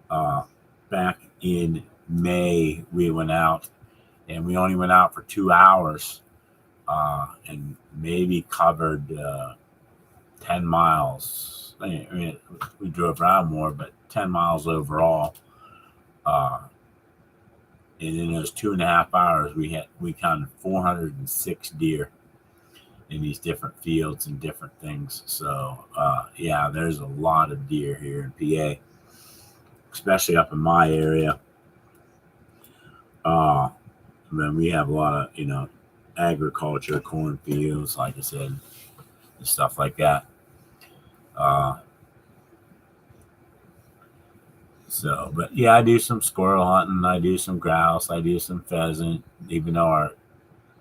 Back in May, we went out, and we only went out for 2 hours, and maybe covered 10 miles. I mean, we drove around more, but 10 miles overall. And in those 2.5 hours, we counted 406 deer in these different fields and different things. So yeah, there's a lot of deer here in PA, especially up in my area. Then we have a lot of agriculture, cornfields, like I said, and stuff like that. So, but yeah, I do some squirrel hunting, I do some grouse, I do some pheasant. Even though our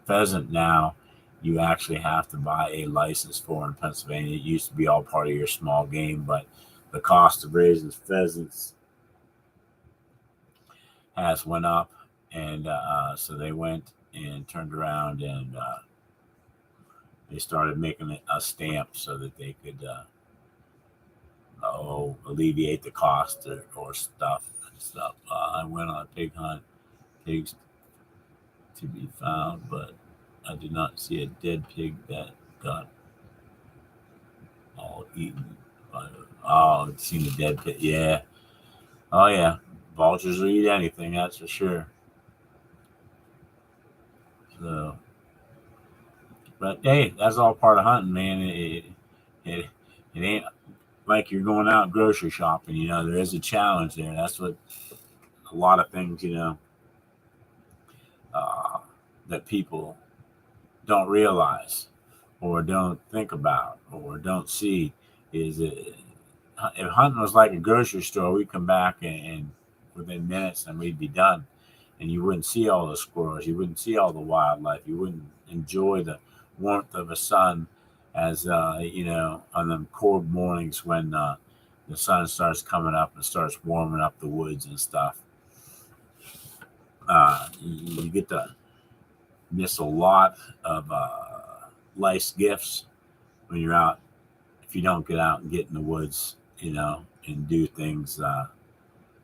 pheasant now, you actually have to buy a license for in Pennsylvania. It used to be all part of your small game, but the cost of raising pheasants has went up, and so they went and turned around and they started making it a stamp so that they could alleviate the cost or stuff and stuff. I went on a pig hunt, pigs to be found, but I did not see a dead pig that got all eaten. I've seen a dead pig. Yeah. Oh yeah. Vultures will eat anything, that's for sure. So, but hey, that's all part of hunting, man. It ain't like you're going out grocery shopping. There is a challenge there. That's what a lot of things, that people don't realize or don't think about or don't see is that if hunting was like a grocery store, we'd come back and within minutes and we'd be done. And you wouldn't see all the squirrels. You wouldn't see all the wildlife. You wouldn't enjoy the warmth of a sun as, on them cold mornings when the sun starts coming up and starts warming up the woods and stuff. You get to miss a lot of life's gifts when you're out. If you don't get out and get in the woods, and do things,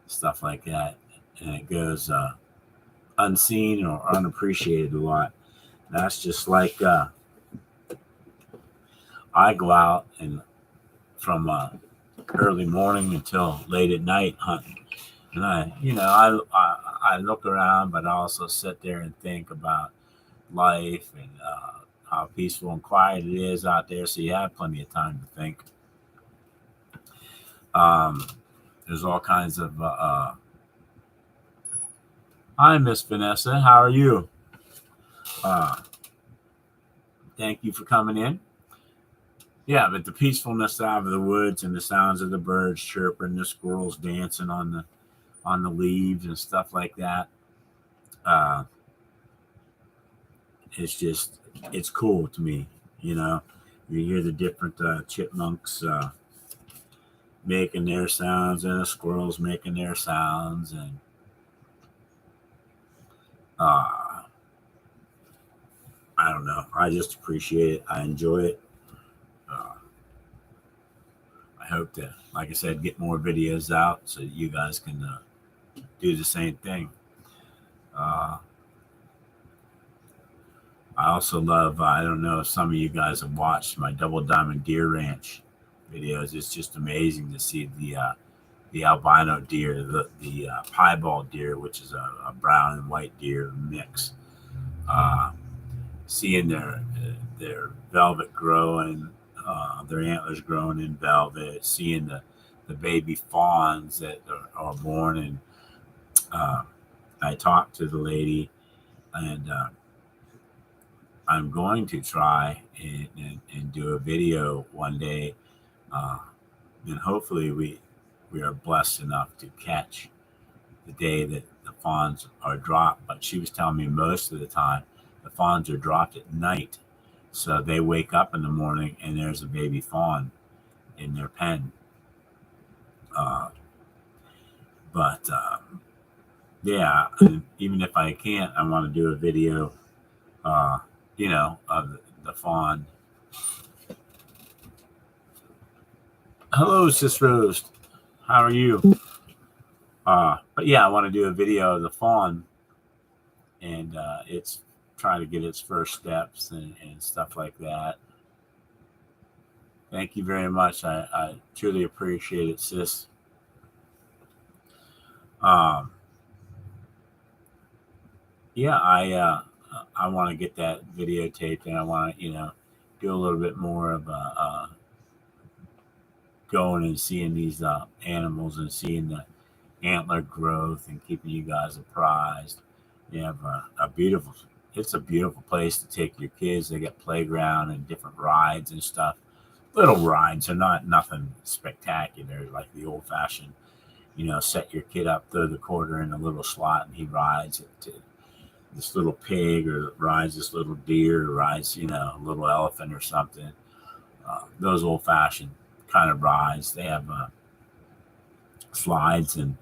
stuff like that, and it goes unseen or unappreciated a lot. That's just like I go out and from early morning until late at night hunting, and I look around, but I also sit there and think about life and how peaceful and quiet it is out there. So you have plenty of time to think. There's all kinds of. Hi, Miss Vanessa. How are you? Thank you for coming in. Yeah, but the peacefulness out of the woods and the sounds of the birds chirping, the squirrels dancing on the leaves and stuff like that. It's cool to me. You hear the different chipmunks making their sounds and the squirrels making their sounds, and I don't know. I just appreciate it. I enjoy it. I hope to, like I said, get more videos out so you guys can do the same thing. I also love, I don't know if some of you guys have watched my Double Diamond Deer Ranch videos. It's just amazing to see the albino deer, the piebald deer, which is a brown and white deer mix. Seeing their velvet growing, their antlers growing in velvet, seeing the baby fawns that are born. And I talked to the lady, and I'm going to try and do a video one day, and hopefully we are blessed enough to catch the day that the fawns are dropped. But she was telling me most of the time the fawns are dropped at night, so they wake up in the morning and there's a baby fawn in their pen. But yeah, and even if I can't, I want to do a video, uh, of the fawn. Hello, Sis Rose. How are you? But yeah, I want to do a video of the fawn, and it's trying to get its first steps and stuff like that. Thank you very much. I truly appreciate it, sis. Um, yeah, I want to get that videotaped, and I want to do a little bit more of going and seeing these animals and seeing the antler growth and keeping you guys apprised. You have a beautiful. It's a beautiful place to take your kids. They got playground and different rides and stuff. Little rides are not nothing spectacular like the old fashioned. Set your kid up, throw the quarter in a little slot, and he rides it to this little pig, or rides this little deer, or rides a little elephant or something. Those old fashioned kind of rides. They have slides and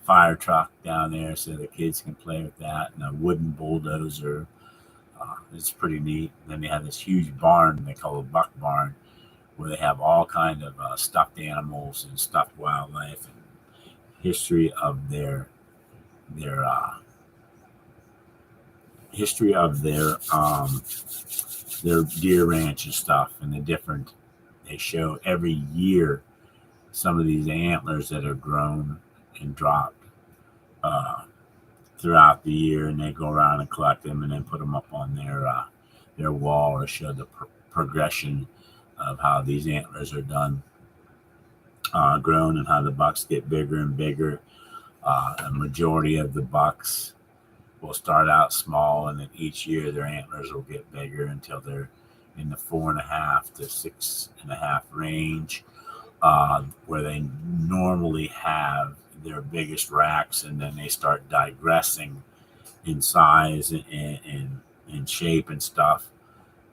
fire truck down there so the kids can play with that, and a wooden bulldozer. It's pretty neat. And then they have this huge barn they call a buck barn, where they have all kind of stuffed animals and stuffed wildlife and history of their history of their deer ranch and stuff, and they show every year some of these antlers that are grown and dropped throughout the year, and they go around and collect them and then put them up on their wall, or show the progression of how these antlers are done, grown, and how the bucks get bigger and bigger. A majority of the bucks will start out small, and then each year their antlers will get bigger until they're in the 4.5 to 6.5 range, where they normally have their biggest racks, and then they start digressing in size and shape and stuff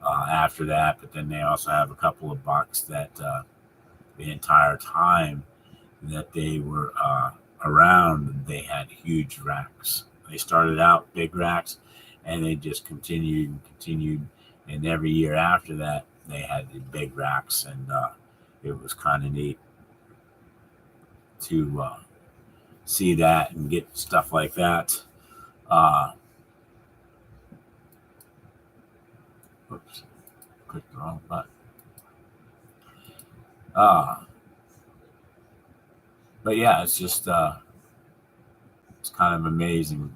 after that. But then they also have a couple of bucks that the entire time that they were around, they had huge racks. They started out big racks, and they just continued and continued. And every year after that, they had the big racks, and it was kind of neat to see that and get stuff like that. Oops, clicked the wrong button. But yeah, it's just it's kind of amazing.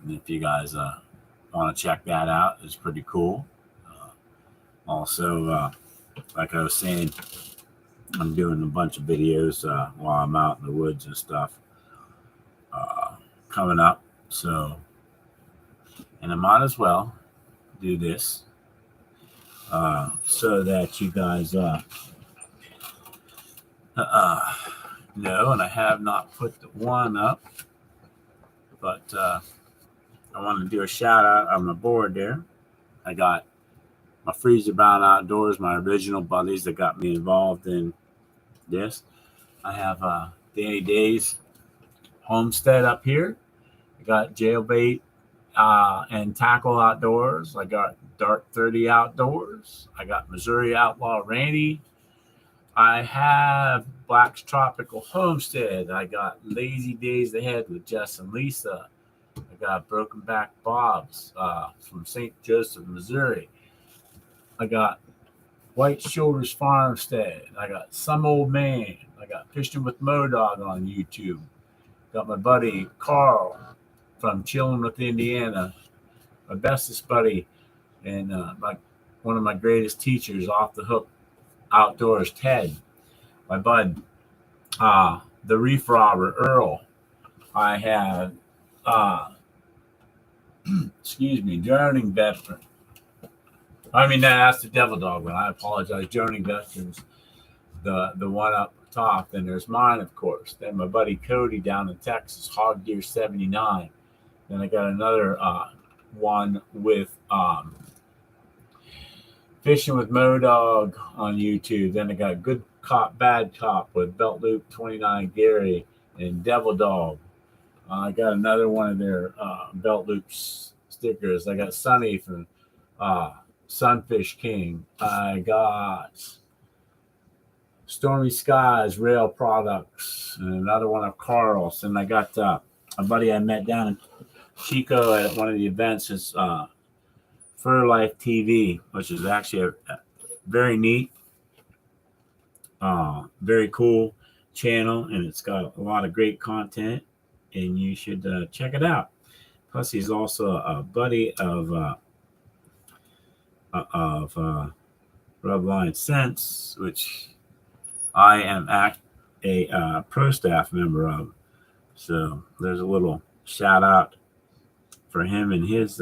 And if you guys want to check that out, it's pretty cool. Also, like I was saying, I'm doing a bunch of videos while I'm out in the woods and stuff coming up. So, and I might as well do this so that you guys know. And I have not put the one up, but I want to do a shout out on my board there. I got my Freezer Bound Outdoors, my original buddies that got me involved in this. I have Danny Day's Homestead up here. I got Jailbait and Tackle Outdoors. I got Dark 30 Outdoors. I got Missouri Outlaw Randy. I have Black's Tropical Homestead. I got Lazy Days Ahead with Jess and Lisa. I got Broken Back Bob's from St. Joseph, Missouri. I got White Shoulders Farmstead. I got Some Old Man. I got Fishing with Modog on YouTube. Got my buddy Carl from Chilling with Indiana. My bestest buddy and one of my greatest teachers, Off the Hook Outdoors, Ted. My bud, the Reef Robber, Earl. I have, Drowning Veteran. That's the Devil Dog one. I apologize. Drowning Veterans, the one up top. Then there's mine, of course. Then my buddy Cody down in Texas, Hog Deer 79. Then I got another one with Fishing with Modog on YouTube. Then I got Good Cop, Bad Cop with Belt Loop 29 Gary and Devil Dog I got another one of their belt loops stickers. I got Sunny from uh, Sunfish King. I got Stormy Skies Rail Products, and another one of Carl's. And I got a buddy I met down in Chico at one of the events is Fur Life TV, which is actually a very neat, very cool channel, and it's got a lot of great content, and you should check it out. Plus, he's also a buddy of Rubline Sense, which I am a pro staff member of. So there's a little shout out for him and his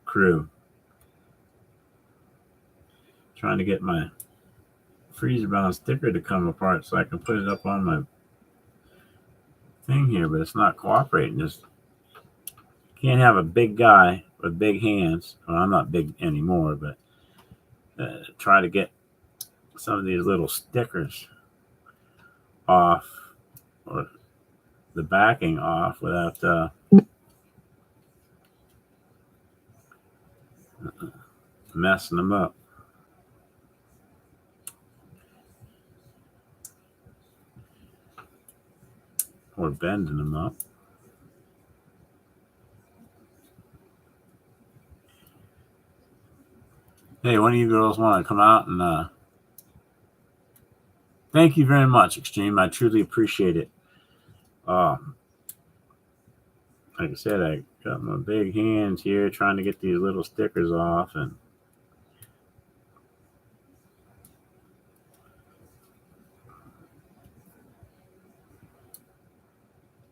crew. Trying to get my freezer bound sticker to come apart so I can put it up on my thing here, but it's not cooperating. Just can't have a big guy with big hands. Well, I'm not big anymore, but try to get some of these little stickers off or the backing off without messing them up. Or bending them up. Hey, one of you girls want to come out and thank you very much, Extreme. I truly appreciate it. Like I said, I got my big hands here trying to get these little stickers off, and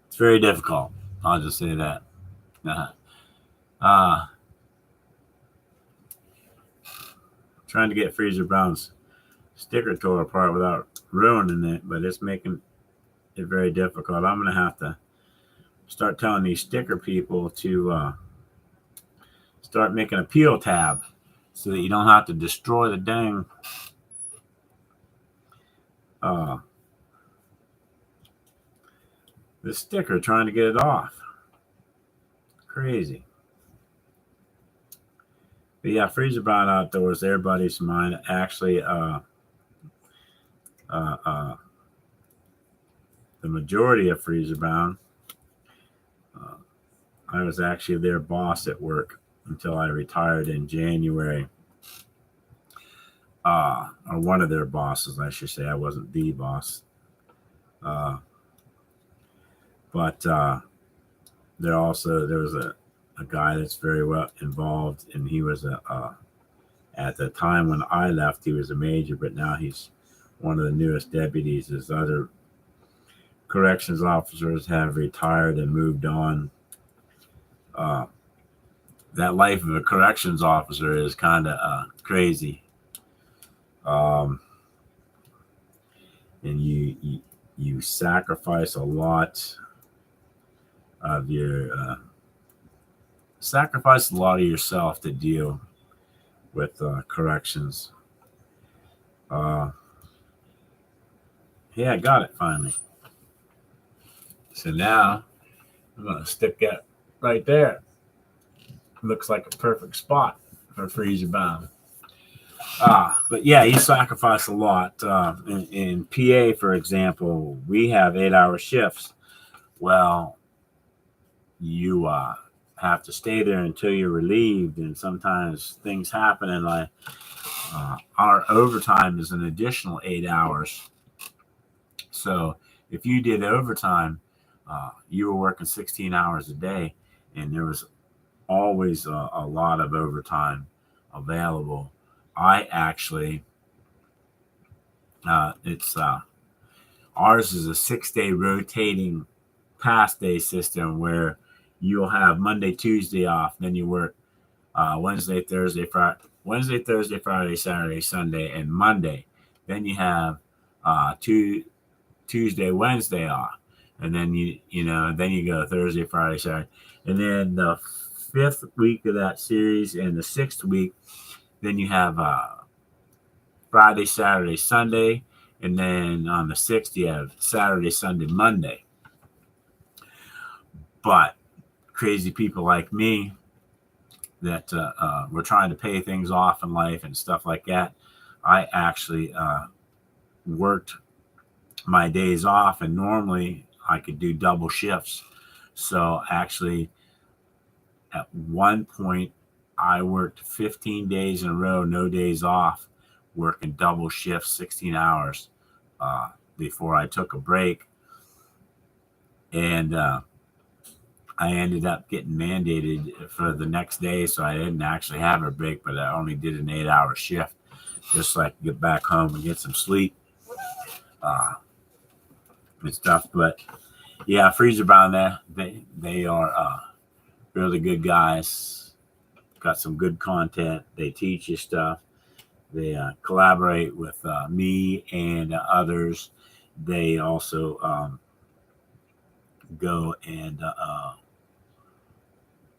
it's very difficult. I'll just say that. Trying to get Freezer Brown's sticker tore apart without ruining it, but it's making it very difficult. I'm going to have to start telling these sticker people to start making a peel tab so that you don't have to destroy the dang the sticker trying to get it off. Crazy. But yeah, Freezer Brown Outdoors, they're buddies of mine. Actually, the majority of Freezer Brown, I was actually their boss at work until I retired in January. Or one of their bosses, I should say. I wasn't the boss. But there was a guy that's very well involved, and he was at the time when I left, he was a major, but now he's one of the newest deputies. As other corrections officers have retired and moved on. That life of a corrections officer is kind of crazy. And you sacrifice a lot of yourself to deal with corrections. Yeah, I got it finally. So now I'm going to stick that right there. Looks like a perfect spot for Freezer Bound. But yeah, you sacrifice a lot. In PA, for example, we have 8-hour shifts. Well, you have to stay there until you're relieved, and sometimes things happen, and like our overtime is an additional 8 hours. So if you did overtime, you were working 16 hours a day, and there was always a lot of overtime available. I actually, ours is a 6-day rotating pass day system where you'll have Monday, Tuesday off, then you work Wednesday, Thursday, Friday, Saturday, Sunday, and Monday. Then you have Tuesday, Wednesday off, and then then you go Thursday, Friday, Saturday, and then the 5th week of that series and the 6th week, then you have Friday, Saturday, Sunday, and then on the 6th you have Saturday, Sunday, Monday. But crazy people like me that were trying to pay things off in life and stuff like that, I actually worked my days off, and normally I could do double shifts. So actually, at one point, I worked 15 days in a row, no days off, working double shifts, 16 hours before I took a break. And I ended up getting mandated for the next day, so I didn't actually have a break, but I only did an 8-hour shift just so I could get back home and get some sleep and stuff. But yeah, Freezer Bound there, they are really good guys. Got some good content. They teach you stuff. They collaborate with me and others. They also go and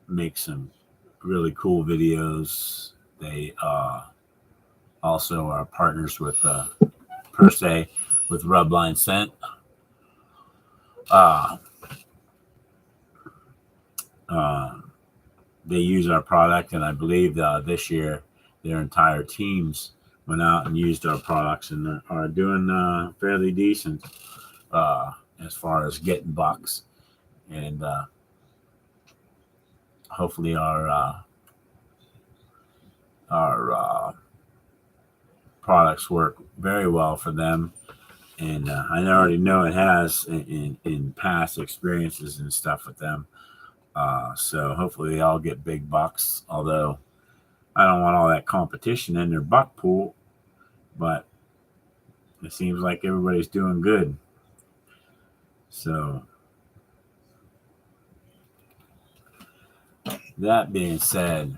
make some really cool videos. They also are partners with Per Se with Rubline Scent. They use our product, and I believe this year their entire teams went out and used our products and are doing fairly decent as far as getting bucks. And hopefully our products work very well for them. And I already know it has in past experiences and stuff with them. So hopefully they all get big bucks. Although I don't want all that competition in their buck pool, but it seems like everybody's doing good. So that being said,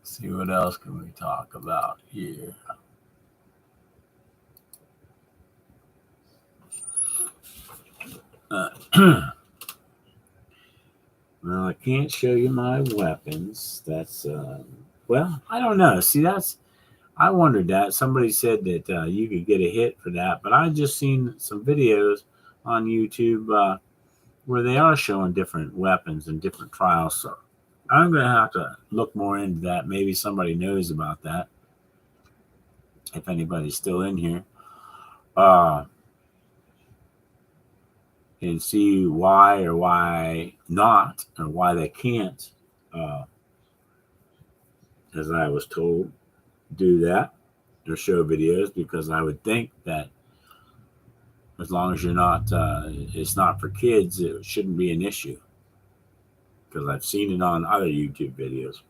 see what else can we talk about here. Well, I can't show you my weapons. That's well, I don't know. See, I wondered that. Somebody said that you could get a hit for that, but I just seen some videos on YouTube where they are showing different weapons and different trials. So I'm going to have to look more into that. Maybe somebody knows about that. If anybody's still in here. And see why or why not, or why they can't, as I was told, do that or show videos, because I would think that as long as you're not, it's not for kids, it shouldn't be an issue. Because I've seen it on other YouTube videos.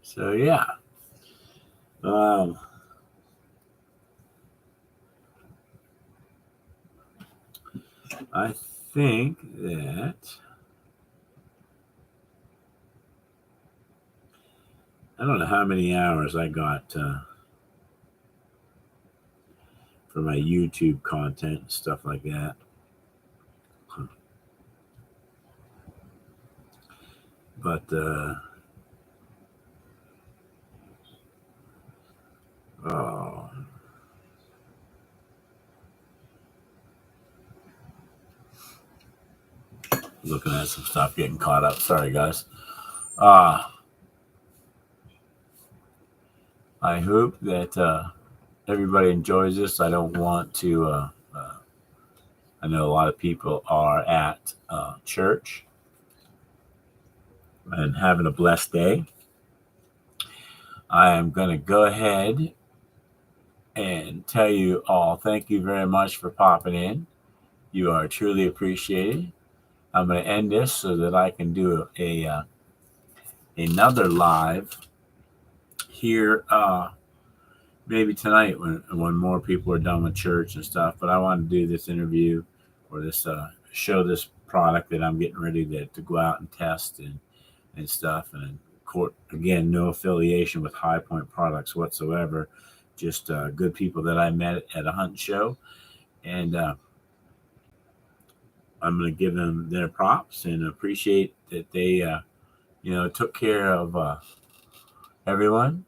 So yeah. I think that I don't know how many hours I got for my YouTube content and stuff like that. But looking at some stuff, getting caught up. Sorry, guys. I hope that everybody enjoys this. I don't want to. I know a lot of people are at church and having a blessed day. I am going to go ahead and tell you all thank you very much for popping in. You are truly appreciated. I'm going to end this so that I can do another live here maybe tonight when more people are done with church and stuff. But I want to do this interview or this show this product that I'm getting ready to go out and test and stuff. And again, no affiliation with High Point Products whatsoever. Just good people that I met at a hunt show. And I'm going to give them their props and appreciate that they, took care of everyone.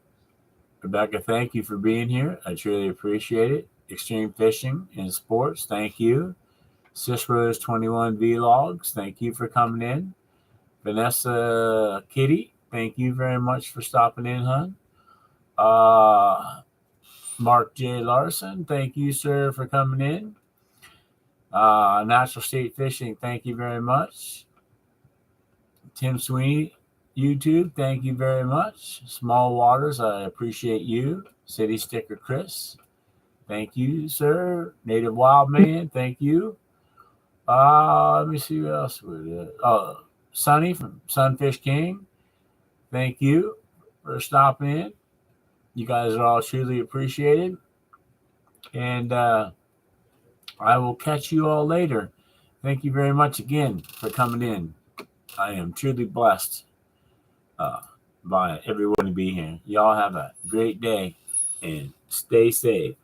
Rebecca, thank you for being here. I truly appreciate it. Extreme Fishing and Sports, thank you. Sis 21 Vlogs, thank you for coming in. Vanessa Kitty, thank you very much for stopping in, hon. Mark J. Larson, thank you, sir, for coming in. Natural State Fishing, thank you very much. Tim Sweeney, YouTube, thank you very much. Small Waters, I appreciate you. City Sticker Chris, thank you, sir. Native Wild Man, thank you. Let me see what else we did. Sonny from Sunfish King, thank you for stopping in. You guys are all truly appreciated. And I will catch you all later. Thank you very much again for coming in. I am truly blessed by everyone to be here. Y'all have a great day and stay safe.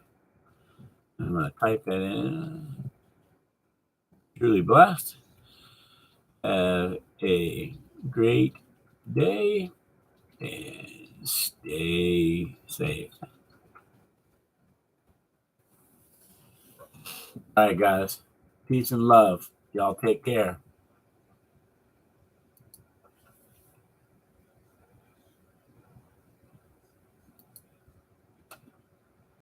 I'm going to type that in. Truly blessed. Have a great day and stay safe. All right, guys. Peace and love. Y'all take care.